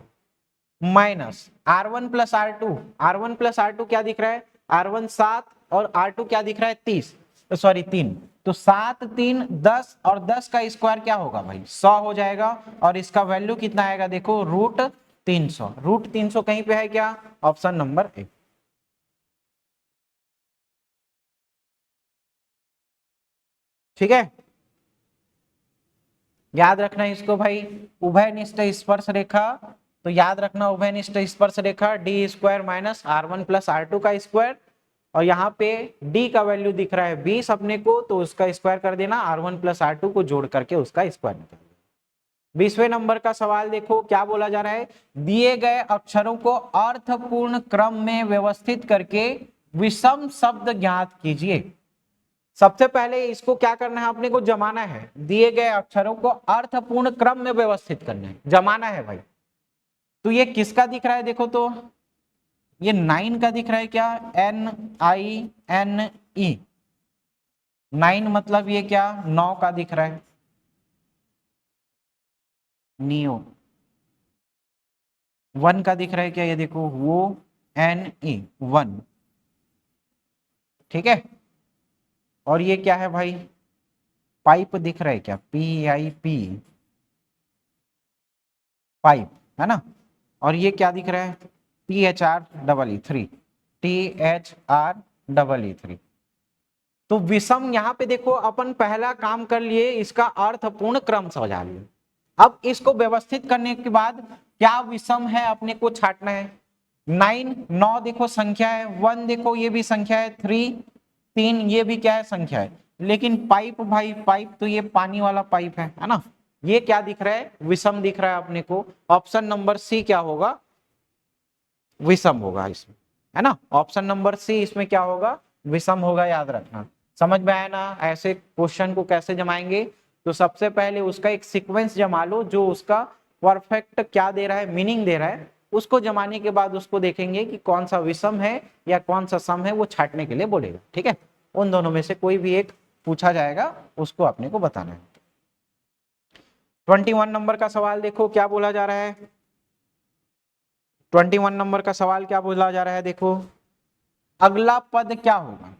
minus R1 plus R2, R1 plus R2 क्या दिख रहा है, R1 7 और R2 क्या दिख रहा है 30, सॉरी 3, तो 7 3 10 और 10 का स्क्वायर क्या होगा भाई 100 हो जाएगा, और इसका वैल्यू कितना आएगा देखो √300, √300 कहीं पे है क्या, ऑप्शन नंबर ए। ठीक है, याद रखना इसको भाई, उभयनिष्ठ स्पर्श रेखा, तो याद रखना उभयनिष्ठ स्पर्श रेखा D square minus R1 plus R2 का स्क्वायर, और यहाँ पे d का वैल्यू दिख रहा है 20 अपने को, तो उसका स्क्वायर कर देना, R1 प्लस R2 को जोड़ करके उसका स्क्वायर निकाल देना। 20वें नंबर का सवाल देखो क्या बोला जा रहा है, दिए गए अक्षरों को अर्थपूर्ण क्रम में व्यवस्थित करके विषम शब्द ज्ञात कीजिए। सबसे पहले इसको क्या करना है, अपने को जमाना है, दिए गए अक्षरों को अर्थपूर्ण क्रम में व्यवस्थित करना है, जमाना है भाई। तो ये किसका दिख रहा है, देखो तो ये 9 का दिख रहा है क्या, NINE, 9 मतलब ये क्या 9 का दिख रहा है, नियो 1 का दिख रहा है क्या, ये देखो वो NE 1, ठीक है। और ये क्या है भाई, पाइप दिख रहा है क्या, PIP, पाइप है ना, और ये क्या दिख रहा है THREE3, THREE3। तो विषम यहाँ पे देखो अपन पहला काम कर लिए, इसका अर्थपूर्ण क्रम समझा लिए। अब इसको व्यवस्थित करने के बाद क्या विषम है अपने को छांटना है। 9 देखो संख्या है, 1 देखो ये भी संख्या है, 3 ये भी क्या है संख्या है, लेकिन पाइप भाई पाइप तो ये पानी वाला पाइप है ना, ये क्या दिख रहा है विषम दिख रहा है अपने को। ऑप्शन नंबर सी क्या होगा विषम होगा इसमें, है ना। ऑप्शन नंबर सी इसमें क्या होगा विषम होगा, याद रखना। समझ में आया ना ऐसे क्वेश्चन को कैसे जमाएंगे। तो सबसे पहले उसका एक सीक्वेंस जमा लो जो उसका परफेक्ट क्या दे रहा है मीनिंग दे रहा है, उसको जमाने के बाद उसको देखेंगे कि कौन सा विषम है या कौन सा सम है, वो छांटने के लिए बोलेगा। ठीक है, उन दोनों में से कोई भी एक पूछा जाएगा, उसको अपने को बताना है। 21 नंबर का सवाल देखो क्या बोला जा रहा है। 21 नंबर का सवाल क्या बोला जा रहा है, देखो अगला पद क्या होगा।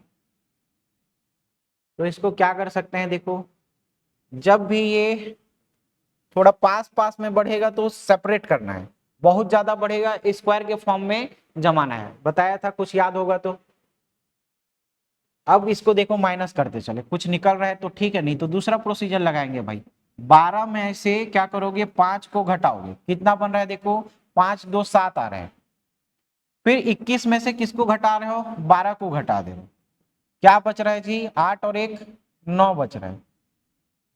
तो इसको क्या कर सकते हैं, देखो जब भी ये थोड़ा पास पास में बढ़ेगा तो सेपरेट करना है, बहुत ज्यादा बढ़ेगा स्क्वायर के फॉर्म में जमाना है, बताया था कुछ याद होगा तो। अब इसको देखो माइनस करते चले, कुछ निकल रहा है तो ठीक है, नहीं तो दूसरा प्रोसीजर लगाएंगे भाई। 12 में से क्या करोगे 5 को घटाओगे, कितना बन रहा है देखो 5 2 7 आ रहा है। फिर 21 में से किसको घटा रहे हो 12 को घटा दे रहे हो, क्या बच रहा है जी 8 और 1 9 बच रहा है।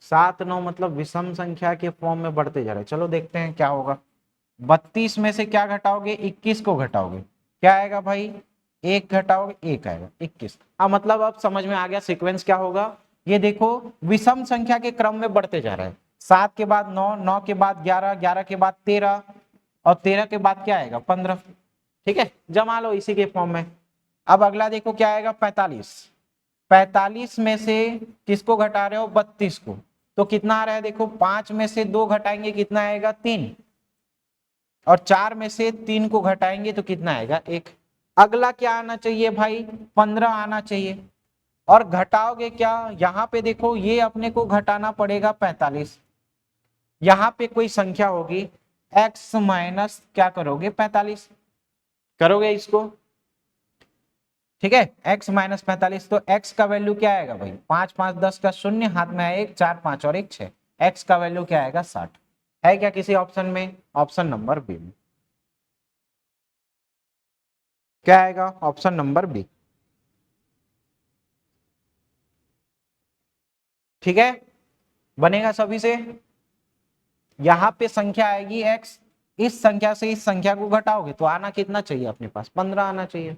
7 9 मतलब विषम संख्या के फॉर्म में बढ़ते जा रहे हैं। चलो देखते हैं क्या होगा। 32 में से क्या घटाओगे 21 को घटाओगे, क्या आएगा भाई 1 घटाओगे 1 आएगा 21। मतलब अब समझ में आ गया सीक्वेंस क्या होगा। ये देखो विषम संख्या के क्रम में बढ़ते जा रहा है, 7 के बाद 9 9 के बाद 11 11 के बाद 13 और 13 के बाद क्या आएगा 15। ठीक है, जमा लो इसी के फॉर्म में। अब अगला देखो क्या आएगा 45। 45 में से किसको घटा रहे हो 32 को, तो कितना आ रहा है देखो 5 में से 2 घटाएंगे कितना आएगा 3, और 4 में से 3 को घटाएंगे तो कितना आएगा 1। अगला क्या आना चाहिए भाई 15 आना चाहिए। और घटाओगे क्या, यहाँ पे देखो ये अपने को घटाना पड़ेगा 45, यहाँ पे कोई संख्या होगी x माइनस क्या करोगे 45 करोगे इसको। ठीक है, x माइनस 45, तो x का वैल्यू क्या आएगा भाई 5 5 10 का शून्य, हाथ में आया 1 4 5 और 1 6, x का वैल्यू क्या आएगा 60। है क्या किसी ऑप्शन में, ऑप्शन नंबर बी में क्या आएगा, ऑप्शन नंबर बी। ठीक है, बनेगा सभी से। यहां पे संख्या आएगी x, इस संख्या से इस संख्या को घटाओगे तो आना कितना चाहिए अपने पास 15 आना चाहिए।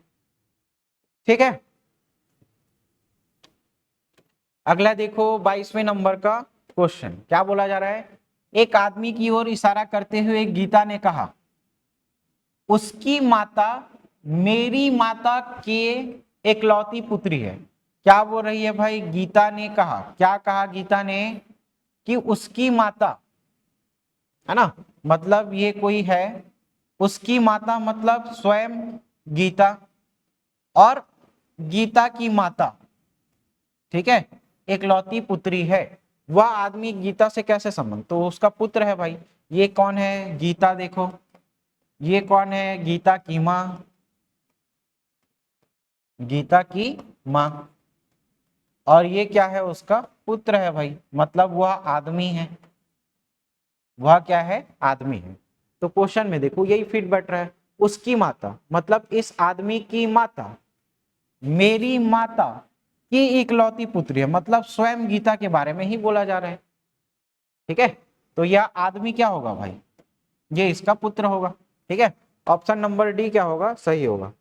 ठीक है, अगला देखो 22वें नंबर का क्वेश्चन क्या बोला जा रहा है। एक आदमी की ओर इशारा करते हुए गीता ने कहा उसकी माता मेरी माता की एकलौती पुत्री है। क्या बोल रही है भाई, गीता ने कहा, क्या कहा गीता ने कि उसकी माता, है ना, मतलब ये कोई है, उसकी माता मतलब स्वयं गीता, और गीता की माता, ठीक है, एकलौती पुत्री है। वह आदमी गीता से कैसे संबंध, तो उसका पुत्र है भाई। ये कौन है गीता, देखो ये कौन है गीता की माँ, गीता की माँ, और ये क्या है उसका पुत्र है भाई, मतलब वह आदमी है, वह क्या है आदमी है। तो क्वेश्चन में देखो यही फिट बैठ रहा है, उसकी माता मतलब इस आदमी की माता मेरी माता की इकलौती पुत्री है, मतलब स्वयं गीता के बारे में ही बोला जा रहा है। ठीक है, तो यह आदमी क्या होगा भाई, ये इसका पुत्र होगा। ठीक है, ऑप्शन नंबर डी क्या होगा सही होगा।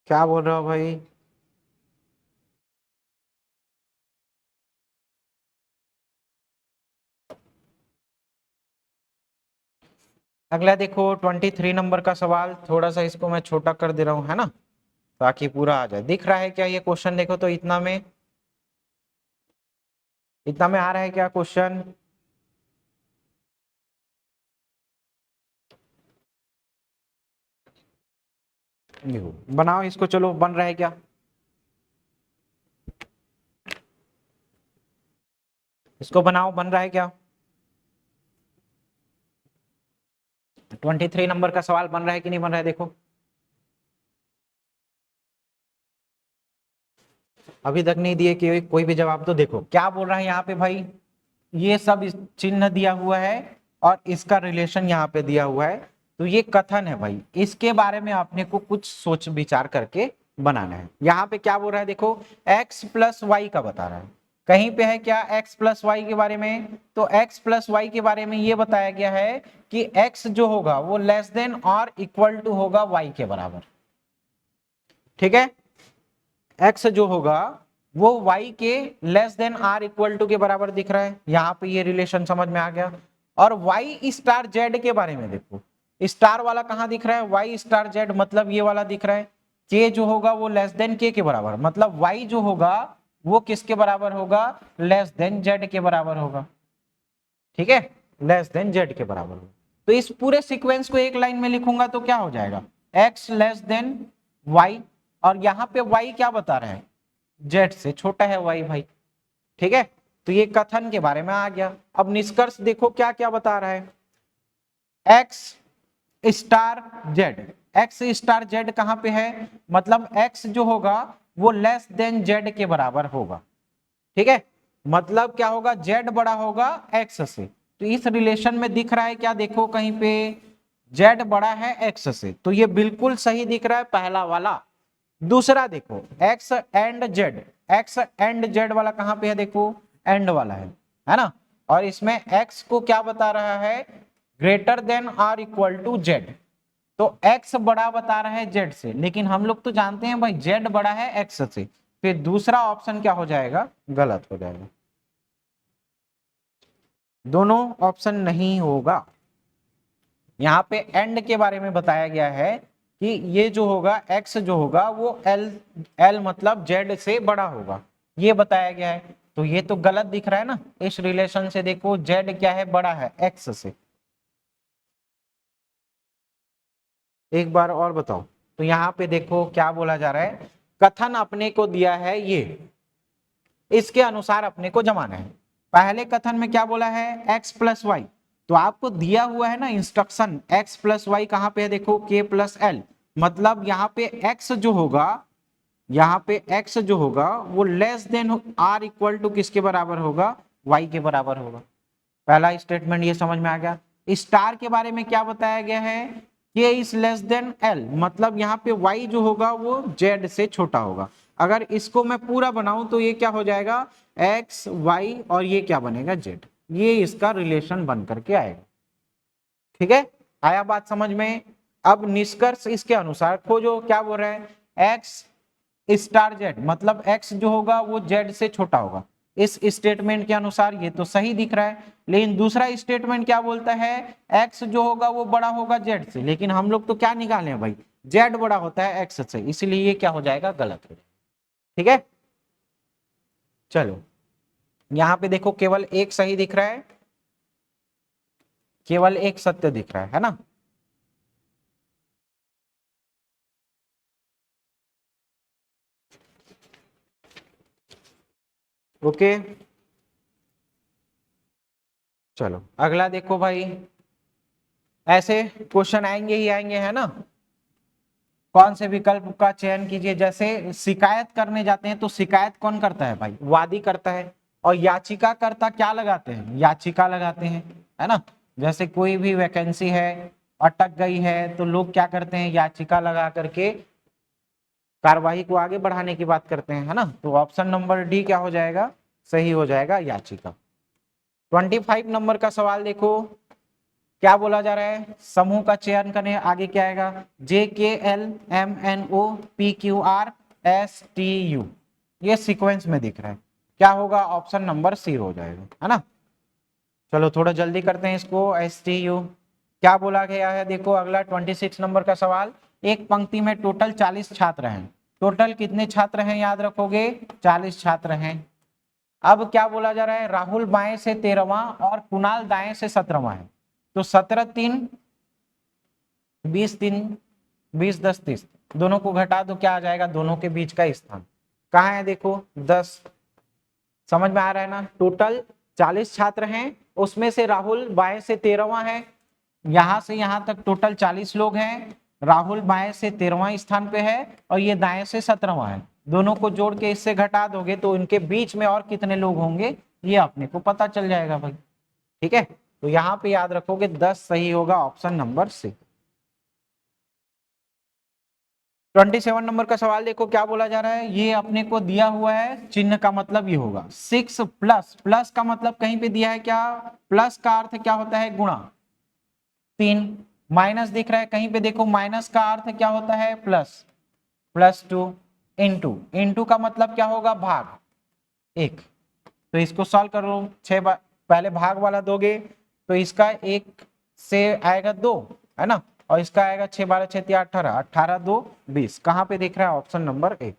क्या बोल रहे हो भाई, अगला देखो 23 नंबर का सवाल, थोड़ा सा इसको मैं छोटा कर दे रहा हूं, है ना, ताकि पूरा आ जाए। दिख रहा है क्या ये क्वेश्चन, देखो तो इतना में, इतना में आ रहा है क्या क्वेश्चन। बनाओ इसको, चलो बन रहा है क्या, इसको बनाओ बन रहा है क्या। 23 नंबर का सवाल बन रहा है कि नहीं बन रहा है देखो। अभी तक नहीं दिए कि कोई भी जवाब। तो देखो क्या बोल रहा है यहाँ पे भाई, ये सब चिन्ह दिया हुआ है और इसका रिलेशन यहाँ पे दिया हुआ है। तो ये कथन है भाई, इसके बारे में आपने को कुछ सोच विचार करके बनाना है। यहाँ पे क्या बोल रहा है देखो, x प्लस वाई का बता रहा है। कहीं पे है क्या x प्लस वाई के बारे में, तो x प्लस वाई के बारे में ये बताया गया है कि x जो होगा वो लेस देन और इक्वल टू होगा y के बराबर। ठीक है, x जो होगा वो y के less than or equal to के बराबर दिख रहा है। यहाँ पे ये रिलेशन समझ में आ गया। और y स्टार z के बारे में देखो, स्टार वाला कहाँ दिख रहा है, y स्टार z मतलब ये वाला दिख रहा है। k जो होगा वो लेस देन k के बराबर, मतलब y जो होगा वो किसके बराबर होगा, लेस देन z के बराबर होगा। ठीक है, लेस देन z के बराबर होगा। तो इस पूरे सीक्वेंस को एक लाइन में लिखूंगा तो क्या हो जाएगा, x लेस देन y, और यहाँ पे y क्या बता रहे हैं, z से छोटा है y भाई। ठीक है, तो ये कथन के बारे में आ गया। अब निष्कर्ष देखो क्या क्या बता रहा है, x star z, x star z कहां पे है, मतलब x जो होगा वो लेस देन z के बराबर होगा। ठीक है, मतलब क्या होगा, z बड़ा होगा x से। तो इस रिलेशन में दिख रहा है क्या, देखो कहीं पे z बड़ा है x से, तो ये बिल्कुल सही दिख रहा है पहला वाला। दूसरा देखो x and z, x and z वाला कहां पे है, देखो एंड वाला है ना। और इसमें x को क्या बता रहा है, greater than or equal to z। तो x बड़ा बता रहा है z से, लेकिन हम लोग तो जानते हैं भाई z बड़ा है x से। फिर दूसरा ऑप्शन क्या हो जाएगा, गलत हो जाएगा, दोनों ऑप्शन नहीं होगा। यहाँ पे एंड के बारे में बताया गया है कि ये जो होगा x जो होगा वो l मतलब z से बड़ा होगा, ये बताया गया है। तो ये तो गलत दिख रहा है ना, इस रिलेशन से देखो z क्या है, बड़ा है x से। एक बार और बताओ, तो यहाँ पे देखो क्या बोला जा रहा है, कथन अपने को दिया है ये, इसके अनुसार अपने को जमाना है। पहले कथन में क्या बोला है, x प्लस वाई, तो आपको दिया हुआ है ना इंस्ट्रक्शन, x प्लस वाई कहां पे है, देखो k प्लस एल, मतलब यहाँ पे x जो होगा, यहाँ पे x जो होगा वो less than or equal to किसके बराबर होगा, y के बराबर होगा। पहला स्टेटमेंट ये समझ में आ गया। स्टार के बारे में क्या बताया गया है, k is less than l, मतलब यहाँ पे y जो होगा वो z से छोटा होगा। अगर इसको मैं पूरा बनाऊं तो ये क्या हो जाएगा, x y और ये क्या बनेगा z, ये इसका रिलेशन बन करके आएगा। ठीक है, आया बात समझ में। अब निष्कर्ष इसके अनुसार खोजो, क्या बोल रहे हैं, x स्टार z मतलब x जो होगा वो z से छोटा होगा। इस स्टेटमेंट के अनुसार ये तो सही दिख रहा है, लेकिन दूसरा स्टेटमेंट क्या बोलता है, x जो होगा वो बड़ा होगा z से, लेकिन हम लोग तो क्या निकाले हैं भाई, z बड़ा होता है x से, इसलिए ये क्या हो जाएगा, गलत हो जाएगा। ठीक है, चलो यहां पे देखो केवल एक सही दिख रहा है, केवल एक सत्य दिख रहा है ना। ओके, चलो अगला देखो भाई, ऐसे क्वेश्चन आएंगे ही आएंगे है ना। कौन से विकल्प का चयन कीजिए, जैसे शिकायत करने जाते हैं तो शिकायत कौन करता है भाई, वादी करता है। और याचिकाकर्ता क्या लगाते हैं, याचिका लगाते हैं, है ना। जैसे कोई भी वैकेंसी है अटक गई है तो लोग क्या करते हैं, याचिका लगा करके कार्यवाही को आगे बढ़ाने की बात करते हैं, है ना। तो ऑप्शन नंबर डी क्या हो जाएगा, सही हो जाएगा, याचिका। 25 नंबर का सवाल देखो, क्या बोला जा रहा है, समूह का चयन करने, आगे क्या आएगा, JKL MNO PQR STU, ये सीक्वेंस में दिख रहा है, क्या होगा, ऑप्शन नंबर सी हो जाएगा, है ना। चलो थोड़ा जल्दी करते हैं इसको, STU क्या बोला गया है, देखो अगला 26 नंबर का सवाल, एक पंक्ति में टोटल 40 छात्र हैं, टोटल कितने छात्र हैं याद रखोगे, 40 छात्र हैं। अब क्या बोला जा रहा है, राहुल बाएं से 13वां और कुणाल दाएं से 17वां है, तो 17 3 20 3 20 10 30, दोनों को घटा दो, क्या आ जाएगा, दोनों के बीच का स्थान कहाँ है, देखो 10। समझ में आ रहा है ना, टोटल 40 छात्र हैं, उसमें से राहुल बाएं से 13वां है, यहां से यहां तक टोटल 40 लोग हैं, राहुल बाएं से 13वां स्थान पे है और ये दाएं से 17वां है, दोनों को जोड़ के इससे घटा दोगे तो इनके बीच में और कितने लोग होंगे ये अपने को पता चल जाएगा भाई। ठीक है, तो यहां पे याद रखोगे 10 सही होगा ऑप्शन नंबर सी। 27 नंबर का सवाल देखो क्या बोला जा रहा है, ये अपने को दिया हुआ है, चिन्ह का मतलब ये होगा 6 प्लस, प्लस का मतलब कहीं पे दिया है क्या, प्लस का अर्थ क्या होता है गुणा, 3 माइनस दिख रहा है कहीं पे देखो, माइनस का अर्थ क्या होता है प्लस, प्लस 2 इंटू, इंटू का मतलब क्या होगा भाग 1। तो इसको सॉल्व करो, 6 पहले भाग वाला दोगे तो इसका 1 से आएगा 2 है ना, और इसका आएगा 6 12 6 3 18, 18 2 20, कहां पे देख रहा है ऑप्शन नंबर ए।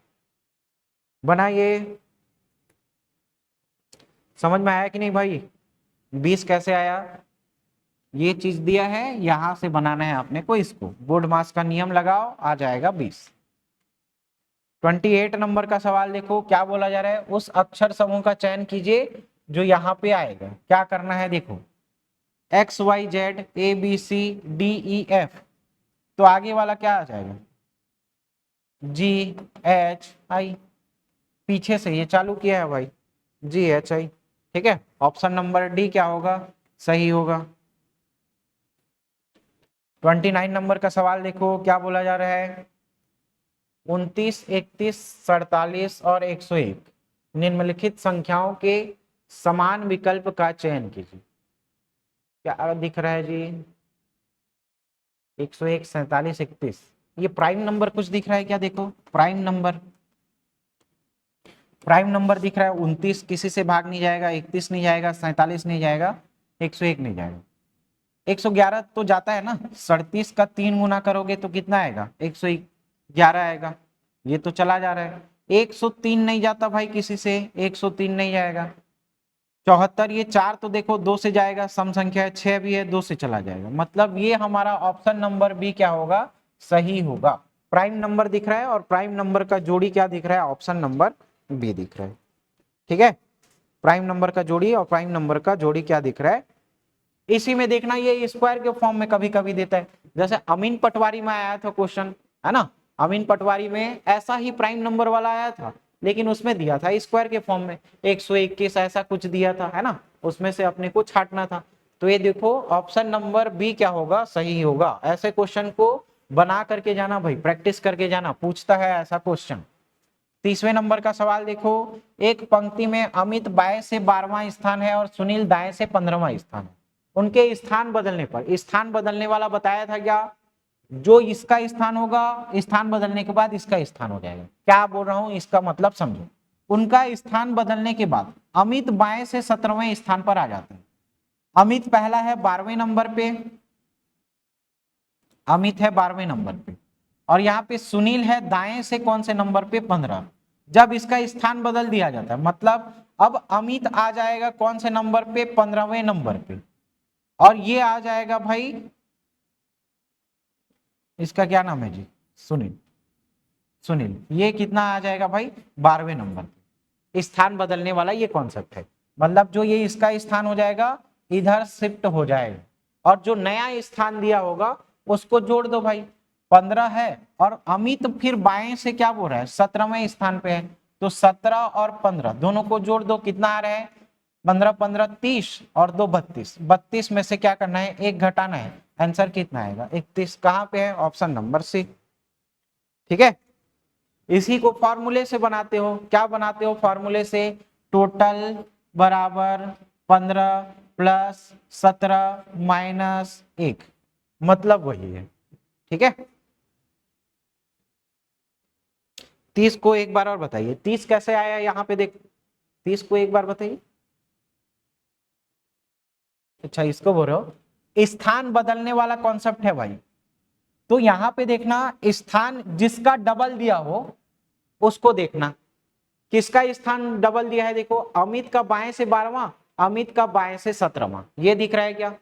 बनाइए, समझ में आया कि नहीं भाई, 20 कैसे आया, ये चीज दिया है यहां से बनाना है आपने को, इसको बोर्ड मास का नियम लगाओ आ जाएगा 20। 28 नंबर का सवाल देखो क्या बोला जा रहा है, उस अक्षर समूह का चयन कीजिए जो यहाँ पे आएगा, क्या करना है देखो, X Y Z A B C D E F, तो आगे वाला क्या आ जाएगा जी एच आई, पीछे से ये चालू किया है भाई जी एच आई। ठीक है, ऑप्शन नंबर डी क्या होगा सही होगा। 29 नंबर का सवाल देखो क्या बोला जा रहा है, 29 31 47 और 101 निम्नलिखित संख्याओं के समान विकल्प का चयन कीजिए, क्या दिख रहा है जी 101 47 31, ये प्राइम नंबर कुछ दिख रहा है क्या, देखो प्राइम नंबर, प्राइम नंबर दिख रहा है, 29 किसी से भाग नहीं जाएगा, 31 नहीं जाएगा, 47 नहीं जाएगा, 101 नहीं जाएगा, 111 तो जाता है ना, 37 का 3 गुना करोगे तो कितना आएगा 111 आएगा, ये तो चला जा रहा है, 103 नहीं जाता भाई किसी से, 103 नहीं जाएगा, 74 ये 4 तो देखो 2 से जाएगा, सम संख्या है, 6 भी है 2 से चला जाएगा, मतलब ये हमारा ऑप्शन नंबर बी क्या होगा सही होगा। प्राइम नंबर दिख रहा है और प्राइम नंबर का जोड़ी क्या दिख रहा है, ऑप्शन नंबर बी दिख रहा है। ठीक है, प्राइम नंबर का जोड़ी और प्राइम नंबर का जोड़ी क्या दिख रहा है, इसी में देखना, ये स्क्वायर के फॉर्म में कभी कभी देता है, जैसे अमीन पटवारी में आया था क्वेश्चन है ना, अमीन पटवारी में ऐसा ही प्राइम नंबर वाला आया था, लेकिन उसमें दिया था स्क्वायर के फॉर्म में 121 ऐसा कुछ दिया था है ना, उसमें से अपने को छाटना था। तो ये देखो ऑप्शन नंबर बी क्या होगा सही होगा, ऐसे क्वेश्चन को बना करके जाना भाई, प्रैक्टिस करके जाना, पूछता है ऐसा क्वेश्चन। 30वें नंबर का सवाल देखो, एक पंक्ति में अमित बाएं से 12वां स्थान है और सुनील दाएं से 15वां स्थान है, उनके स्थान बदलने पर, स्थान बदलने वाला बताया था क्या, जो इसका स्थान होगा स्थान बदलने के बाद इसका स्थान हो जाएगा, क्या बोल रहा हूं इसका मतलब समझो, उनका स्थान बदलने के बाद अमित बाएं से 17वें स्थान पर आ जाते हैं, अमित पहला है 12वें नंबर पे, अमित है 12वें नंबर पे, और यहाँ पे सुनील है दाएं से कौन से नंबर पे 15, जब इसका स्थान बदल दिया जाता है मतलब अब अमित आ जाएगा कौन से नंबर पे 15वें नंबर पे, और ये आ जाएगा भाई इसका क्या नाम है जी सुनील, सुनील ये कितना आ जाएगा भाई 12वें नंबर पे, स्थान बदलने वाला ये कॉन्सेप्ट है, मतलब जो ये इसका स्थान हो जाएगा इधर शिफ्ट हो जाएगा, और जो नया स्थान दिया होगा उसको जोड़ दो भाई, 15 है और अमित फिर बाएं से क्या बोल रहा है 17वें स्थान पे है, तो 17 और 15 दोनों को जोड़ दो, कितना आ रहा है 15 15 30 और 2 32, 32 में से क्या करना है एक घटाना है, आंसर कितना आएगा 31, कहां पे है ऑप्शन नंबर सी। ठीक है, इसी को फॉर्मूले से बनाते हो, क्या बनाते हो फॉर्मूले से, टोटल बराबर 15 प्लस 17 माइनस 1, मतलब वही है। ठीक है, 30 को एक बार और बताइए, 30 कैसे आया यहां पे देख, 30 को एक बार बताइए, अच्छा इसको बोल रहे हो, स्थान बदलने वाला कॉन्सेप्ट है भाई, तो यहां पे देखना स्थान जिसका डबल दिया हो उसको देखना, किसका स्थान डबल दिया है, देखो अमित का बाएं से 12वां, अमित का बाएं से 17वां, ये दिख रहा है क्या,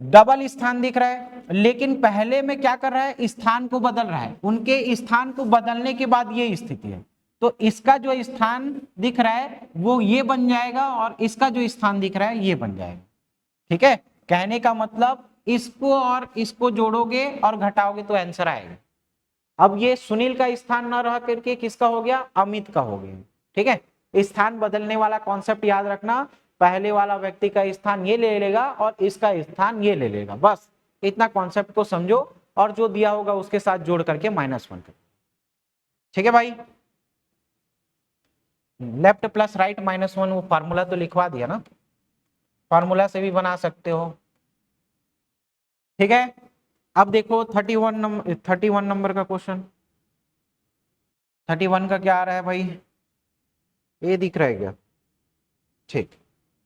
डबल स्थान दिख रहा है, लेकिन पहले में क्या कर रहा है स्थान को बदल रहा है, उनके स्थान को बदलने के बाद ये स्थिति है, तो इसका जो स्थान दिख रहा है वो ये बन जाएगा और इसका जो स्थान दिख रहा है ये बन जाएगा। ठीक है, कहने का मतलब इसको और इसको जोड़ोगे और घटाओगे तो आंसर आएगा। अब ये सुनील का स्थान न रह करके किसका हो गया, अमित का हो गया। ठीक है, स्थान बदलने वाला कॉन्सेप्ट याद रखना, पहले वाला व्यक्ति का स्थान ये ले लेगा और इसका स्थान ये ले लेगा, बस इतना कॉन्सेप्ट को समझो और जो दिया होगा उसके साथ जोड़ करके -1 कर। ठीक है भाई, लेफ्ट प्लस राइट -1, वो फार्मूला तो लिखवा दिया ना, फार्मूला से भी बना सकते हो। ठीक है, अब देखो 31 नंबर का क्वेश्चन, 31 का क्या आ रहा है भाई, ये दिख रहा है क्या, ठीक,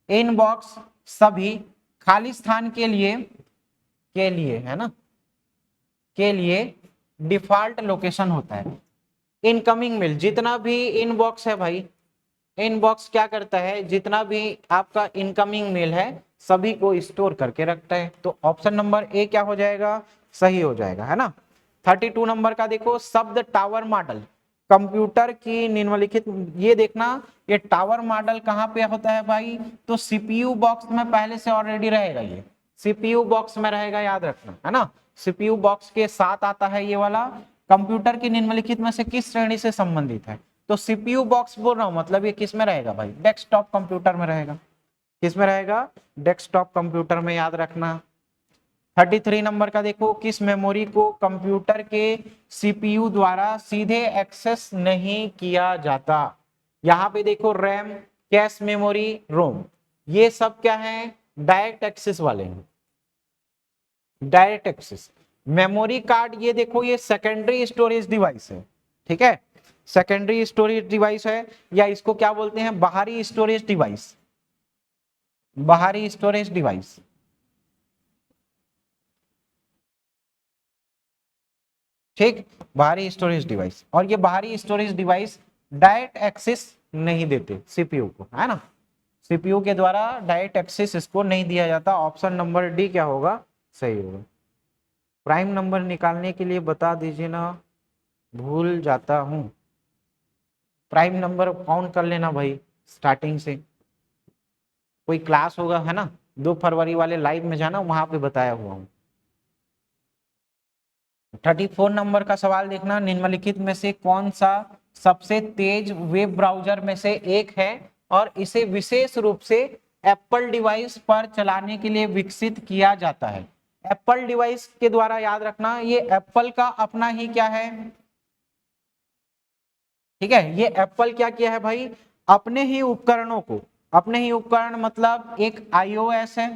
इन बॉक्स सभी खाली स्थान के लिए है ना, के लिए डिफॉल्ट लोकेशन होता है। इनकमिंग मेल, जितना भी इनबॉक्स है भाई, इनबॉक्स क्या करता है, जितना भी आपका इनकमिंग मेल है सभी को स्टोर करके रखता है। तो ऑप्शन नंबर ए क्या हो जाएगा, सही हो जाएगा, है ना। 32 नंबर का देखो, शब्द टावर मॉडल कंप्यूटर की निम्नलिखित, ये देखना ये टावर मॉडल कहाँ पे होता है भाई, तो सीपीयू बॉक्स में पहले से ऑलरेडी रहेगा, ये सीपीयू बॉक्स में रहेगा, याद रखना, है ना। सीपीयू बॉक्स के साथ आता है ये वाला, कंप्यूटर की निम्नलिखित में से किस श्रेणी से संबंधित है, तो सीपीयू बॉक्स बोल रहा हूं, मतलब ये किस में रहेगा भाई, डेस्कटॉप कंप्यूटर में रहेगा। किस में रहेगा, डेस्कटॉप कंप्यूटर में, याद रखना। 33 नंबर का देखो, किस मेमोरी को कंप्यूटर के सीपीयू द्वारा सीधे एक्सेस नहीं किया जाता। यहां पे देखो रैम, कैश मेमोरी, रोम, ये सब क्या है, डायरेक्ट एक्सेस वाले हैं, डायरेक्ट एक्सेस। मेमोरी कार्ड ये देखो, ये सेकेंडरी स्टोरेज डिवाइस है, ठीक है, सेकेंडरी स्टोरेज डिवाइस है, या इसको क्या बोलते हैं, बाहरी स्टोरेज डिवाइस, बाहरी स्टोरेज डिवाइस। ठीक, बाहरी स्टोरेज डिवाइस, और ये बाहरी स्टोरेज डिवाइस डायरेक्ट एक्सेस नहीं देते सीपीयू को, है ना, सीपीयू के द्वारा डायरेक्ट एक्सेस इसको नहीं दिया जाता। ऑप्शन नंबर डी क्या होगा, सही होगा। प्राइम नंबर निकालने के लिए बता दीजिए ना, भूल जाता हूं। प्राइम नंबर काउंट कर लेना भाई स्टार्टिंग से, कोई क्लास होगा, है ना, 2 फरवरी वाले लाइव में जाना, वहां पे बताया हुआ हूं। 34 नंबर का सवाल देखना, निम्नलिखित में से कौन सा सबसे तेज वेब ब्राउजर में से एक है और इसे विशेष रूप से एप्पल डिवाइस पर चलाने के लिए विकसित किया जाता है। एप्पल डिवाइस के द्वारा, याद रखना, ये एप्पल का अपना ही क्या है, ठीक है, ये एप्पल क्या किया है भाई, अपने ही उपकरणों को, अपने ही उपकरण मतलब एक आईओएस है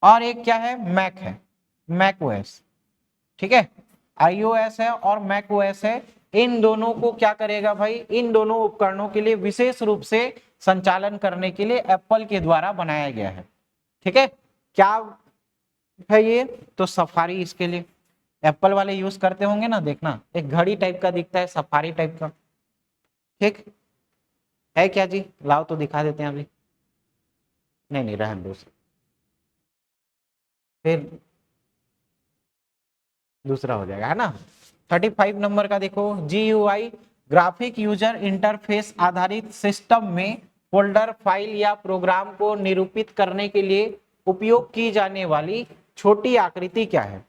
और एक क्या है, मैक है, मैक ओएस, ठीक है, आईओएस है और मैक ओएस है। इन दोनों को क्या करेगा भाई, इन दोनों उपकरणों के लिए विशेष रूप से संचालन करने के लिए एप्पल के द्वारा बनाया गया है। ठीक है, क्या है ये, तो सफारी, इसके लिए एप्पल वाले यूज करते होंगे ना, देखना एक घड़ी टाइप का दिखता है, सफारी टाइप का। ठीक है क्या जी, लाओ तो दिखा देते हैं अभी, नहीं नहीं रहने दो, फिर दूसरा हो जाएगा, है ना। 35 नंबर का देखो, GUI ग्राफिक यूजर इंटरफेस आधारित सिस्टम में फोल्डर, फाइल या प्रोग्राम को निरूपित करने के लिए उपयोग की जाने वाली छोटी आकृति क्या है,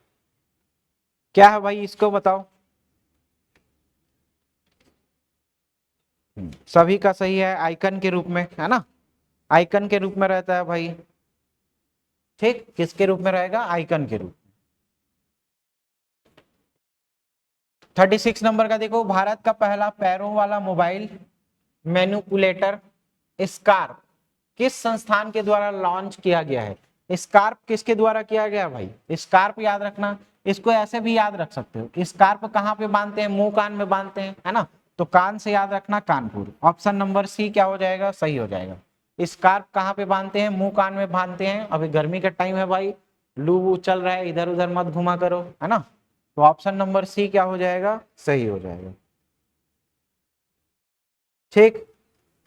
क्या है भाई, इसको बताओ। सभी का सही है, आइकन के रूप में, है ना, आइकन के रूप में रहता है भाई। ठीक, किसके रूप में रहेगा, आइकन के रूप। 36 नंबर का देखो, भारत का पहला पैरों वाला मोबाइल मैनिपुलेटर स्कार्प किस संस्थान के द्वारा लॉन्च किया गया है। स्कार्प किसके द्वारा किया गया भाई, स्कार्प याद रखना, इसको ऐसे भी याद रख सकते हो, स्कार्प कहाँ पे बांधते हैं, मुंह कान में बांधते हैं, है ना, तो कान से याद रखना, कानपुर। ऑप्शन नंबर सी क्या हो जाएगा, सही हो जाएगा। स्कार्प कहाँ पे बांधते हैं, मुंह कान में बांधते हैं। अभी गर्मी का टाइम है भाई, लू वू चल रहा है, इधर उधर मत घुमा करो, है ना, तो ऑप्शन नंबर सी क्या हो जाएगा, सही हो जाएगा। ठीक,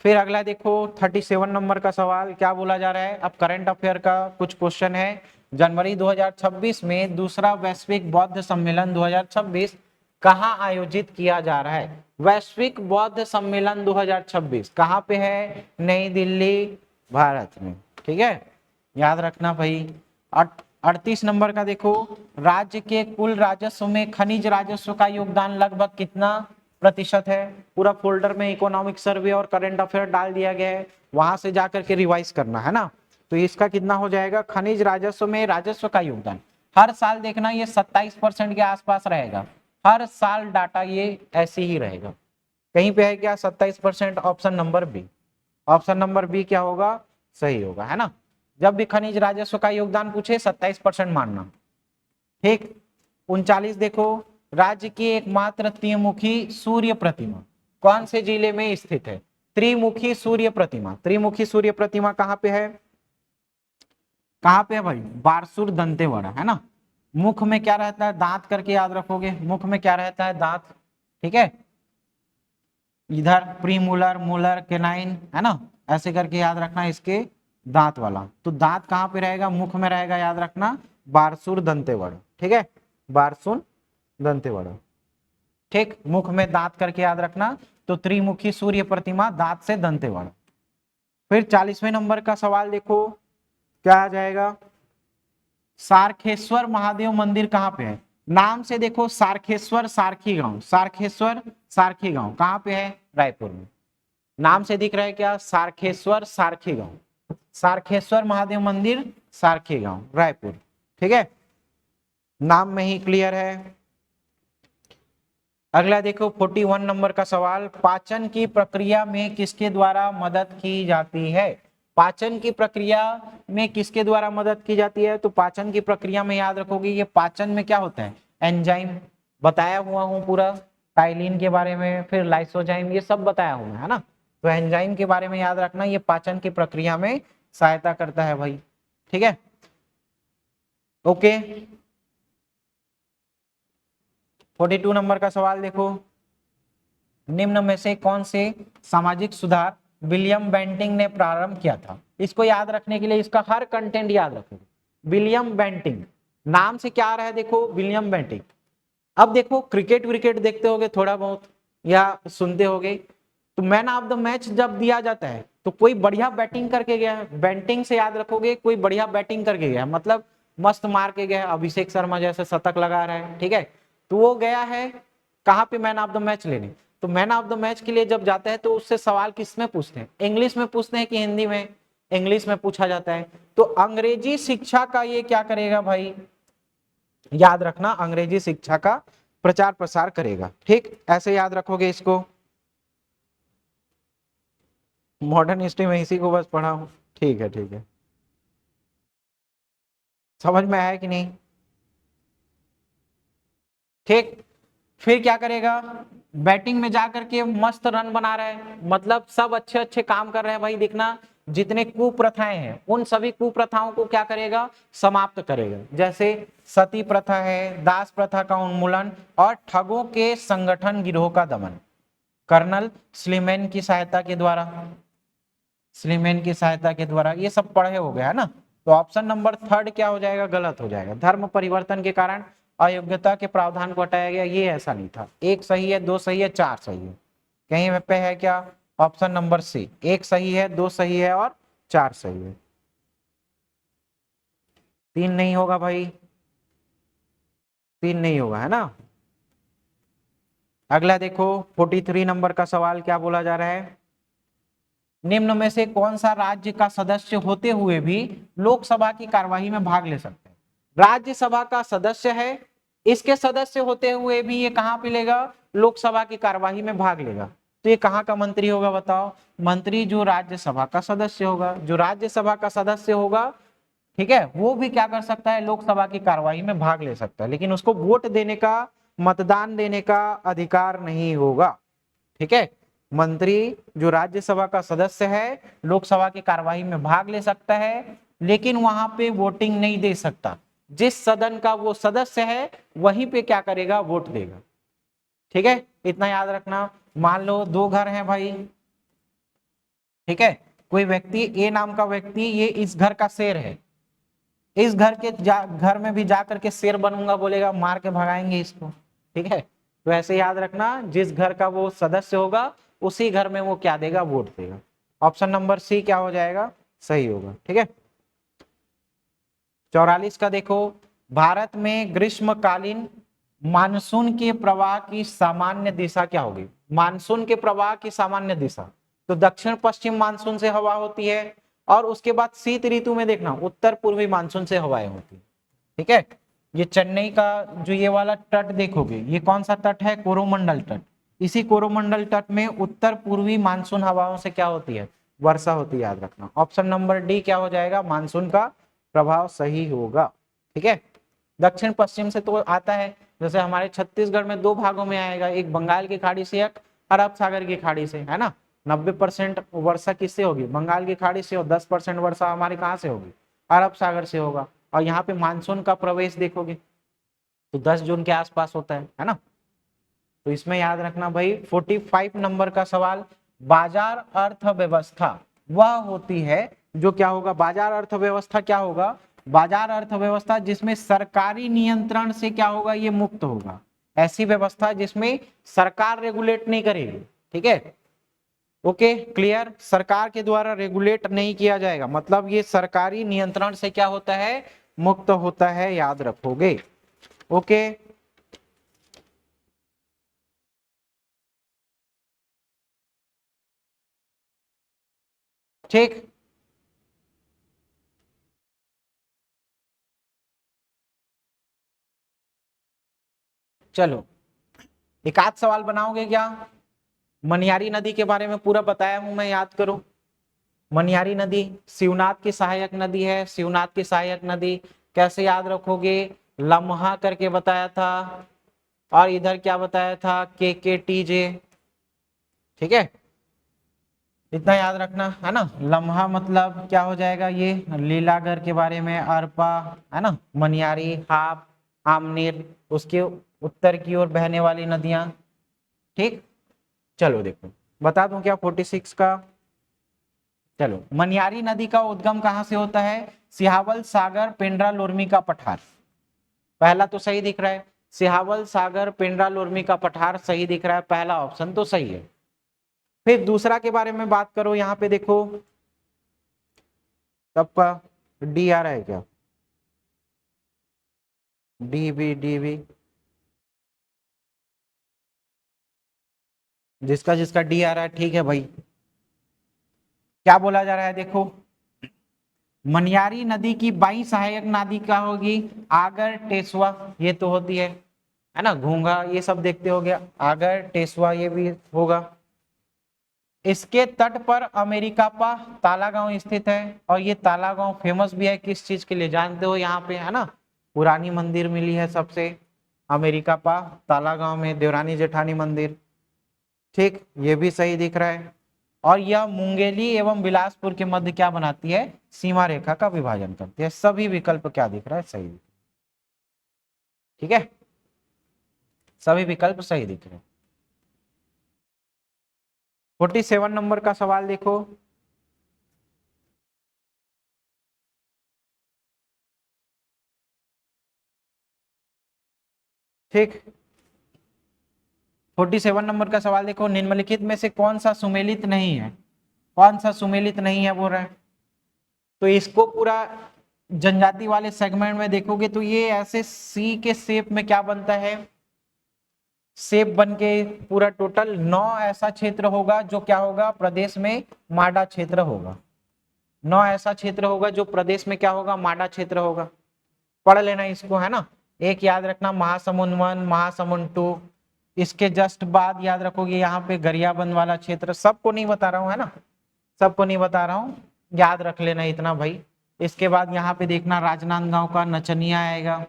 फिर अगला देखो 37 नंबर का सवाल, क्या बोला जा रहा है, अब करंट अफेयर का कुछ क्वेश्चन है। जनवरी 2026 में दूसरा वैश्विक बौद्ध सम्मेलन 2026 कहाँ आयोजित किया जा रहा है। वैश्विक बौद्ध सम्मेलन 2026 कहाँ पे है, नई दिल्ली, भारत में। ठीक है, याद रखना भाई। 38 नंबर का देखो, राज्य के कुल राजस्व में खनिज राजस्व का योगदान लगभग कितना प्रतिशत है। पूरा फोल्डर में इकोनॉमिक सर्वे और करंट अफेयर डाल दिया गया है, वहां से जाकर के रिवाइज करना है ना। तो इसका कितना हो जाएगा, खनिज राजस्व में राजस्व का योगदान हर साल देखना ये 27% के आसपास रहेगा, हर साल डाटा ये ऐसे ही रहेगा। कहीं पे है क्या 27%, option number B, option number B क्या होगा, सही होगा, है ना। जब भी खनिज राजस्व का योगदान पूछे 27% मानना। ठीक। 39 देखो, राज्य की एकमात्र त्रिमुखी सूर्य प्रतिमा कौन से जिले में स्थित है। त्रिमुखी सूर्य प्रतिमा, त्रिमुखी सूर्य प्रतिमा कहां पे है, कहां पे है भाई, बारसूर दंतेवाड़ा, है ना। मुख में क्या रहता है, दांत करके याद रखोगे, मुख में क्या रहता है, दांत, ठीक है। इधर प्रीमोलर, मोलर, केनाइन, है ना, ऐसे करके याद रखना इसके दांत वाला। तो दांत कहां पे रहेगा, मुख में रहेगा, याद रखना बारसूर दंतेवाड़ा, ठीक है, बारसूर दंतेवाड़ा। ठीक, मुख में दांत करके याद रखना, तो त्रिमुखी सूर्य प्रतिमा दांत से दंतेवाड़ा। फिर 40वें नंबर का सवाल देखो, क्या आ जाएगा, सारखेश्वर महादेव मंदिर कहां पे है। नाम से देखो सारखेश्वर सारखी गांव, सारखेश्वर सारखी गांव कहां पे है, रायपुर में। नाम से दिख रहा है क्या, सारखेश्वर सारखी गांव, सारखेश्वर महादेव मंदिर सारखी गांव रायपुर, ठीक है, नाम में ही क्लियर है। अगला देखो 41 नंबर का सवाल, पाचन की प्रक्रिया में किसके द्वारा मदद की जाती है। पाचन की प्रक्रिया में किसके द्वारा मदद की जाती है, तो पाचन की प्रक्रिया में याद रखोगे ये पाचन में क्या होता है, एंजाइम, बताया हुआ हूं पूरा टाइलिन के बारे में, फिर लाइसोजाइम, ये सब बताया हुआ है ना। तो एंजाइम के बारे में याद रखना, ये पाचन की प्रक्रिया में सहायता करता है भाई, ठीक है, ओके। 42 नंबर का सवाल देखो, निम्न में से कौन से सामाजिक सुधार विलियम बेंटिंग ने प्रारंभ किया था। इसको याद रखने के लिए इसका हर कंटेंट याद रखोगे। विलियम बेंटिंग, नाम से क्या आ रहा है देखो, विलियम बेंटिंग। अब देखो क्रिकेट विकेट देखते होगे थोड़ा बहुत या सुनते होगे, तो मैन ऑफ द मैच जब दिया जाता है तो कोई बढ़िया बैटिंग करके गया है, बेंटिंग से याद रखोगे, कोई बढ़िया बैटिंग करके गया है, मतलब मस्त मार के गया, अभिषेक शर्मा जैसे शतक लगा रहा है, ठीक है। तो वो गया है कहां पे, मैन ऑफ द मैच लेने। तो मैन ऑफ द मैच के लिए जब जाता है तो उससे सवाल किस में पूछते हैं, इंग्लिश में पूछते हैं कि हिंदी में, इंग्लिश में पूछा जाता है। तो अंग्रेजी शिक्षा का ये क्या करेगा भाई, याद रखना अंग्रेजी शिक्षा का प्रचार प्रसार करेगा, ठीक, ऐसे याद रखोगे इसको। मॉडर्न हिस्ट्री में इसी को बस पढ़ा हूं, ठीक है, ठीक है, समझ में आया कि नहीं, ठीक। फिर क्या करेगा, बैटिंग में जाकर के मस्त रन बना रहा है, मतलब सब अच्छे अच्छे काम कर रहे हैं भाई, देखना जितने कुप्रथाएं हैं उन सभी कुप्रथाओं को क्या करेगा, समाप्त करेगा। जैसे सती प्रथा है, दास प्रथा का उन्मूलन और ठगों के संगठन गिरोह का दमन, कर्नल स्लीमैन की सहायता के द्वारा, स्लीमैन की सहायता के द्वारा, ये सब पढ़े हो गया है ना। तो ऑप्शन नंबर थर्ड क्या हो जाएगा, गलत हो जाएगा। धर्म परिवर्तन के कारण अयोग्यता के प्रावधान को हटाया गया, ये ऐसा नहीं था। एक सही है, दो सही है, चार सही है, कहीं पे है क्या, ऑप्शन नंबर सी, एक सही है, दो सही है और चार सही है, तीन नहीं होगा भाई, तीन नहीं होगा, है ना। अगला देखो 43 नंबर का सवाल क्या बोला जा रहा है, निम्न में से कौन सा राज्य का सदस्य होते हुए भी लोकसभा की कार्यवाही में भाग ले सकते हैं। राज्यसभा का सदस्य है, इसके सदस्य होते हुए भी ये कहां पे लेगा, लोकसभा की कार्यवाही में भाग लेगा। तो ये कहां का मंत्री होगा बताओ, मंत्री जो राज्यसभा का सदस्य होगा, जो राज्यसभा का सदस्य होगा, ठीक है, वो भी क्या कर सकता है, लोकसभा की कार्यवाही में भाग ले सकता है, लेकिन उसको वोट देने का, मतदान देने का अधिकार नहीं होगा, ठीक है। मंत्री जो राज्यसभा का सदस्य है लोकसभा की कार्यवाही में भाग ले सकता है, लेकिन वहां पे वोटिंग नहीं दे सकता। जिस सदन का वो सदस्य है वहीं पे क्या करेगा, वोट देगा, ठीक है, इतना याद रखना। मान लो दो घर हैं भाई, ठीक है, कोई व्यक्ति ए नाम का व्यक्ति, ये इस घर का शेर है, इस घर के घर में भी जाकर के शेर बनूंगा बोलेगा, मार के भगाएंगे इसको, ठीक है। तो ऐसे याद रखना, जिस घर का वो सदस्य होगा उसी घर में वो क्या देगा, वोट देगा। ऑप्शन नंबर सी क्या हो जाएगा, सही होगा, ठीक है। 44 का देखो, भारत में ग्रीष्मकालीन मानसून के प्रवाह की सामान्य दिशा क्या होगी? मानसून के प्रवाह की सामान्य दिशा, तो दक्षिण पश्चिम मानसून से हवा होती है, और उसके बाद शीत ऋतु में देखना उत्तर पूर्वी मानसून से हवाएं होती है। ठीक है, ये चेन्नई का जो ये वाला तट देखोगे, ये कौन सा तट है? कोरोमंडल तट। इसी कोरोमंडल तट में उत्तर पूर्वी मानसून हवाओं से क्या होती है? वर्षा होती है, याद रखना। ऑप्शन नंबर डी क्या हो जाएगा? मानसून का प्रभाव सही होगा। ठीक है, दक्षिण पश्चिम से तो आता है, जैसे हमारे छत्तीसगढ़ में दो भागों में आएगा, एक बंगाल की खाड़ी से, एक अरब सागर की खाड़ी से, है ना। 90% वर्षा किससे होगी? बंगाल की खाड़ी से, और 10% वर्षा हमारे कहाँ से होगी? अरब सागर से होगा। और यहाँ पे मानसून का प्रवेश देखोगे तो 10 जून के आसपास होता है ना। तो इसमें याद रखना भाई, 45 नंबर का सवाल, बाजार अर्थव्यवस्था वह होती है जो क्या होगा? बाजार अर्थव्यवस्था क्या होगा? बाजार अर्थव्यवस्था जिसमें सरकारी नियंत्रण से क्या होगा? ये मुक्त होगा। ऐसी व्यवस्था जिसमें सरकार रेगुलेट नहीं करेगी। ठीक है, ओके, क्लियर। सरकार के द्वारा रेगुलेट नहीं किया जाएगा, मतलब ये सरकारी नियंत्रण से क्या होता है? मुक्त होता है, याद रखोगे। ओके, ठीक। चलो, एक आध सवाल बनाओगे क्या? मनियारी नदी के बारे में पूरा बताया हूं मैं, याद करो। मनियारी नदी शिवनाथ की सहायक नदी है। शिवनाथ की सहायक नदी कैसे याद रखोगे? लम्हा करके बताया था, और इधर क्या बताया था? KKTJ। ठीक है, इतना याद रखना, है ना। लम्हा मतलब क्या हो जाएगा? ये लीलागर के बारे में, अरपा, है ना, मनियारी, हाप, आमनीर, उसके उत्तर की ओर बहने वाली नदियां। ठीक, चलो देखो, बता दूं क्या 46 का? चलो, मनियारी नदी का उद्गम कहां से होता है? सिहावल सागर पेंड्रा लोरमी का पठार। पहला तो सही दिख रहा है, सिहावल सागर पेंड्रा लोरमी का पठार सही दिख रहा है, पहला ऑप्शन तो सही है। फिर दूसरा के बारे में बात करो, यहां पे देखो, सबका डी आ रहा है क्या? डी बी जिसका जिसका डी आ रहा है, ठीक है भाई। क्या बोला जा रहा है? देखो, मनियारी नदी की बाई सहायक नदी क्या होगी? आगर टेसवा, ये तो होती है ना। घूंगा ये सब देखते हो गया, आगर टेसवा ये भी होगा। इसके तट पर अमेरिकापा तालागांव स्थित है, और ये तालागांव फेमस भी है किस चीज के लिए जानते हो? यहाँ पे, है ना, पुरानी मंदिर मिली है सबसे, अमेरिकापा तालागांव में देवरानी जेठानी मंदिर। ठीक, ये भी सही दिख रहा है। और यह मुंगेली एवं बिलासपुर के मध्य क्या बनाती है? सीमा रेखा का विभाजन करती है। सभी विकल्प क्या दिख रहा है? सही। ठीक है, सभी विकल्प सही दिख रहे हैं। 47 नंबर का सवाल देखो, ठीक। 47 नंबर का सवाल देखो, निम्नलिखित में से कौन सा सुमेलित नहीं है? कौन सा सुमेलित नहीं है बोल रहा है? तो इसको पूरा जनजाति वाले सेगमेंट में देखोगे तो ये ऐसे सी के शेप में क्या बनता है? शेप बन के पूरा टोटल 9 ऐसा क्षेत्र होगा जो क्या होगा? प्रदेश में माडा क्षेत्र होगा। 9 ऐसा क्षेत्र होगा जो प्रदेश में क्या होगा? माडा क्षेत्र होगा। पढ़ लेना इसको, है ना। एक याद रखना, महासमुंद 1, महासमुंद 2, इसके जस्ट बाद याद रखोगे यहाँ पे गरियाबंद वाला क्षेत्र। सबको नहीं बता रहा हूँ, है ना, सबको नहीं बता रहा हूँ, याद रख लेना इतना भाई। इसके बाद यहाँ पे देखना राजनांदगांव का नचनिया आएगा,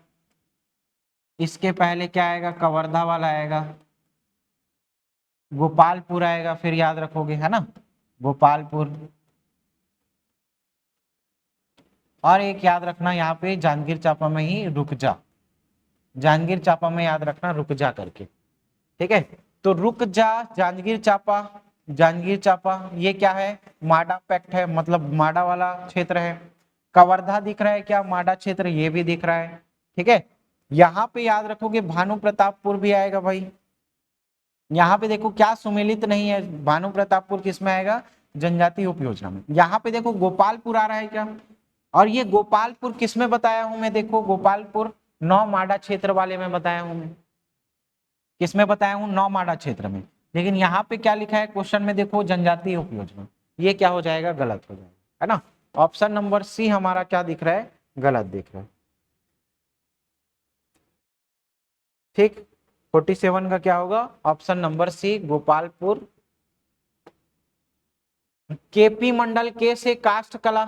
इसके पहले क्या आएगा? कवर्धा वाला आएगा, गोपालपुर आएगा, फिर याद रखोगे, है ना, गोपालपुर। और एक याद रखना यहाँ पे जांजगीर चांपा में ही रुक जा, जांजगीर चांपा में याद रखना रुक जा करके। ठीक है, तो रुक जा जांजगीर चांपा, जांजगीर चांपा ये क्या है? माडा पैक्ट है, मतलब माडा वाला क्षेत्र है। कवर्धा दिख रहा है क्या? माडा क्षेत्र ये भी दिख रहा है। ठीक है, यहाँ पे याद रखोगे भानु प्रतापपुर भी आएगा भाई। यहाँ पे देखो क्या सुमेलित नहीं है? भानु प्रतापपुर किस में आएगा? जनजाति उप योजना में। यहाँ पे देखो गोपालपुर आ रहा है क्या? और ये गोपालपुर किस में बताया हूं मैं, देखो गोपालपुर नौमाड़ा क्षेत्र वाले में बताया हूं मैं, किस में बताया हूं, नौमाड़ा क्षेत्र में। लेकिन यहाँ पे क्या लिखा है क्वेश्चन में, देखो जनजातीय उपयोजना, ये क्या हो जाएगा, गलत हो जाएगा, है ना। ऑप्शन नंबर सी हमारा क्या दिख रहा है, गलत दिख रहा है। ठीक, 47 का क्या होगा, option number C Gopalpur. K P Mandal के से काष्ठ कला,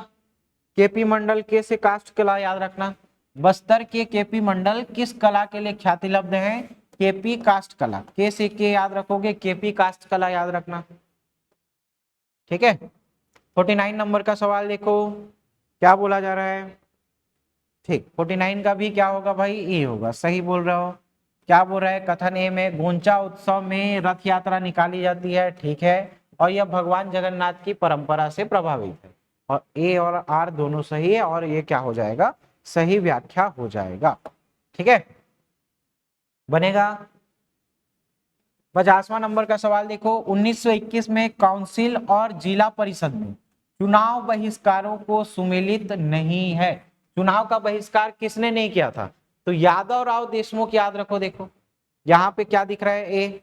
केपी मंडल के से काष्ठ कला याद रखना। बस्तर के केपी मंडल किस कला के लिए ख्याति लब्ध है, केपी काष्ठ कला, के से के याद रखोगे, केपी काष्ठ कला याद रखना। ठीक है, 49 नंबर का सवाल देखो क्या बोला जा रहा है। ठीक, 49 का भी क्या होगा भाई, ए होगा, सही बोल रहे हो। क्या बोल रहा है, कथन ए में गोंचा उत्सव में रथ यात्रा निकाली जाती है, ठीक है, और यह भगवान जगन्नाथ की परंपरा से प्रभावित है। और ए और आर दोनों सही है, और ये क्या हो जाएगा, सही व्याख्या हो जाएगा। ठीक है, बनेगा। 50वां नंबर का सवाल देखो, 1921 में काउंसिल और जिला परिषद में चुनाव बहिष्कारों को सुमेलित नहीं है। चुनाव का बहिष्कार किसने नहीं किया था, तो यादव राव देशमुख याद रखो। देखो यहाँ पे क्या दिख रहा है, ए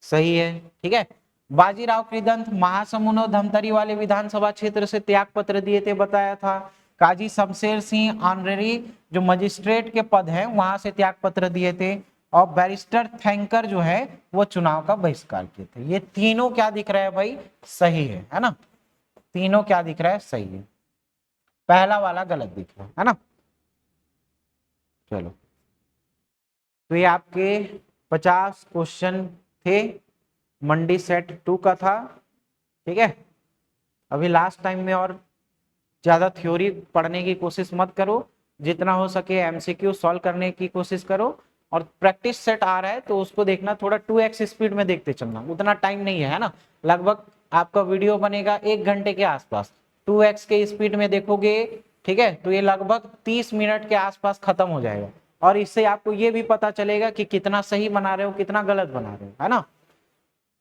सही है। ठीक है, बाजीराव कृदंत महासमुंद और धमतरी वाले विधानसभा क्षेत्र से त्याग पत्र दिए थे, बताया था। काजी शमशेर सिंह ऑनरेरी जो मजिस्ट्रेट के पद हैं वहां से त्याग पत्र दिए थे। और बैरिस्टर थैंकर जो है वो चुनाव का बहिष्कार किए थे। ये तीनों क्या दिख रहा है भाई, सही है ना। तीनों क्या दिख रहा है, सही है। पहला वाला गलत दिख रहा है ना। चलो, तो ये आपके 50 क्वेश्चन थे, मंडी सेट 2 का था। ठीक है, अभी लास्ट टाइम में और ज्यादा थ्योरी पढ़ने की कोशिश मत करो, जितना हो सके एमसीक्यू सॉल्व करने की कोशिश करो। और प्रैक्टिस सेट आ रहा है तो उसको देखना, थोड़ा 2x स्पीड में देखते चलना, उतना टाइम नहीं है ना। लगभग आपका वीडियो बनेगा 1 घंटे के आसपास, 2x के स्पीड में देखोगे, ठीक है, तो ये लगभग 30 मिनट के आसपास खत्म हो जाएगा। और इससे आपको ये भी पता चलेगा कि कितना सही बना रहे हो, कितना गलत बना रहे हो, है ना।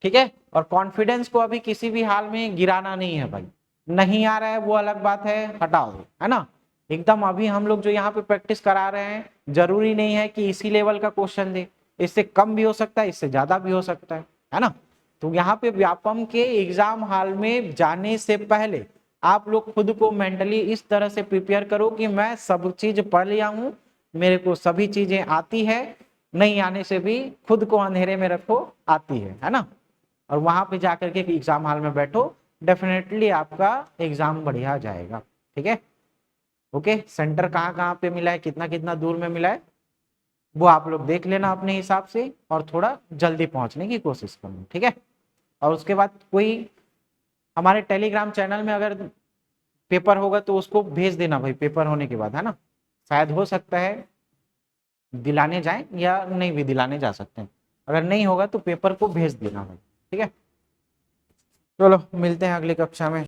ठीक है, और कॉन्फिडेंस को अभी किसी भी हाल में गिराना नहीं है भाई। नहीं आ रहा है वो अलग बात है, हटाओ, है ना। एकदम अभी हम लोग जो यहाँ पे प्रैक्टिस करा रहे हैं, जरूरी नहीं है कि इसी लेवल का क्वेश्चन दे, इससे कम भी हो सकता है, इससे ज्यादा भी हो सकता है ना। तो यहाँ पे व्यापम के एग्जाम हॉल में जाने से पहले आप लोग खुद को मेंटली इस तरह से प्रिपेयर करो कि मैं सब चीज पढ़ लिया हूँ, मेरे को सभी चीजें आती है। नहीं आने से भी खुद को अंधेरे में रखो, आती है ना। और वहां पे जाकर के एग्जाम हॉल में बैठो, डेफिनेटली आपका एग्जाम बढ़िया जाएगा। ठीक है, ओके। सेंटर कहाँ कहाँ पे मिला है, कितना कितना दूर में मिला है, वो आप लोग देख लेना अपने हिसाब से, और थोड़ा जल्दी पहुंचने की कोशिश करना। ठीक है, और उसके बाद कोई हमारे टेलीग्राम चैनल में अगर पेपर होगा तो उसको भेज देना भाई, पेपर होने के बाद, है ना। शायद हो सकता है दिलाने जाएं, या नहीं भी दिलाने जा सकते हैं। अगर नहीं होगा तो पेपर को भेज देना भाई। ठीक है, चलो मिलते हैं अगली कक्षा में।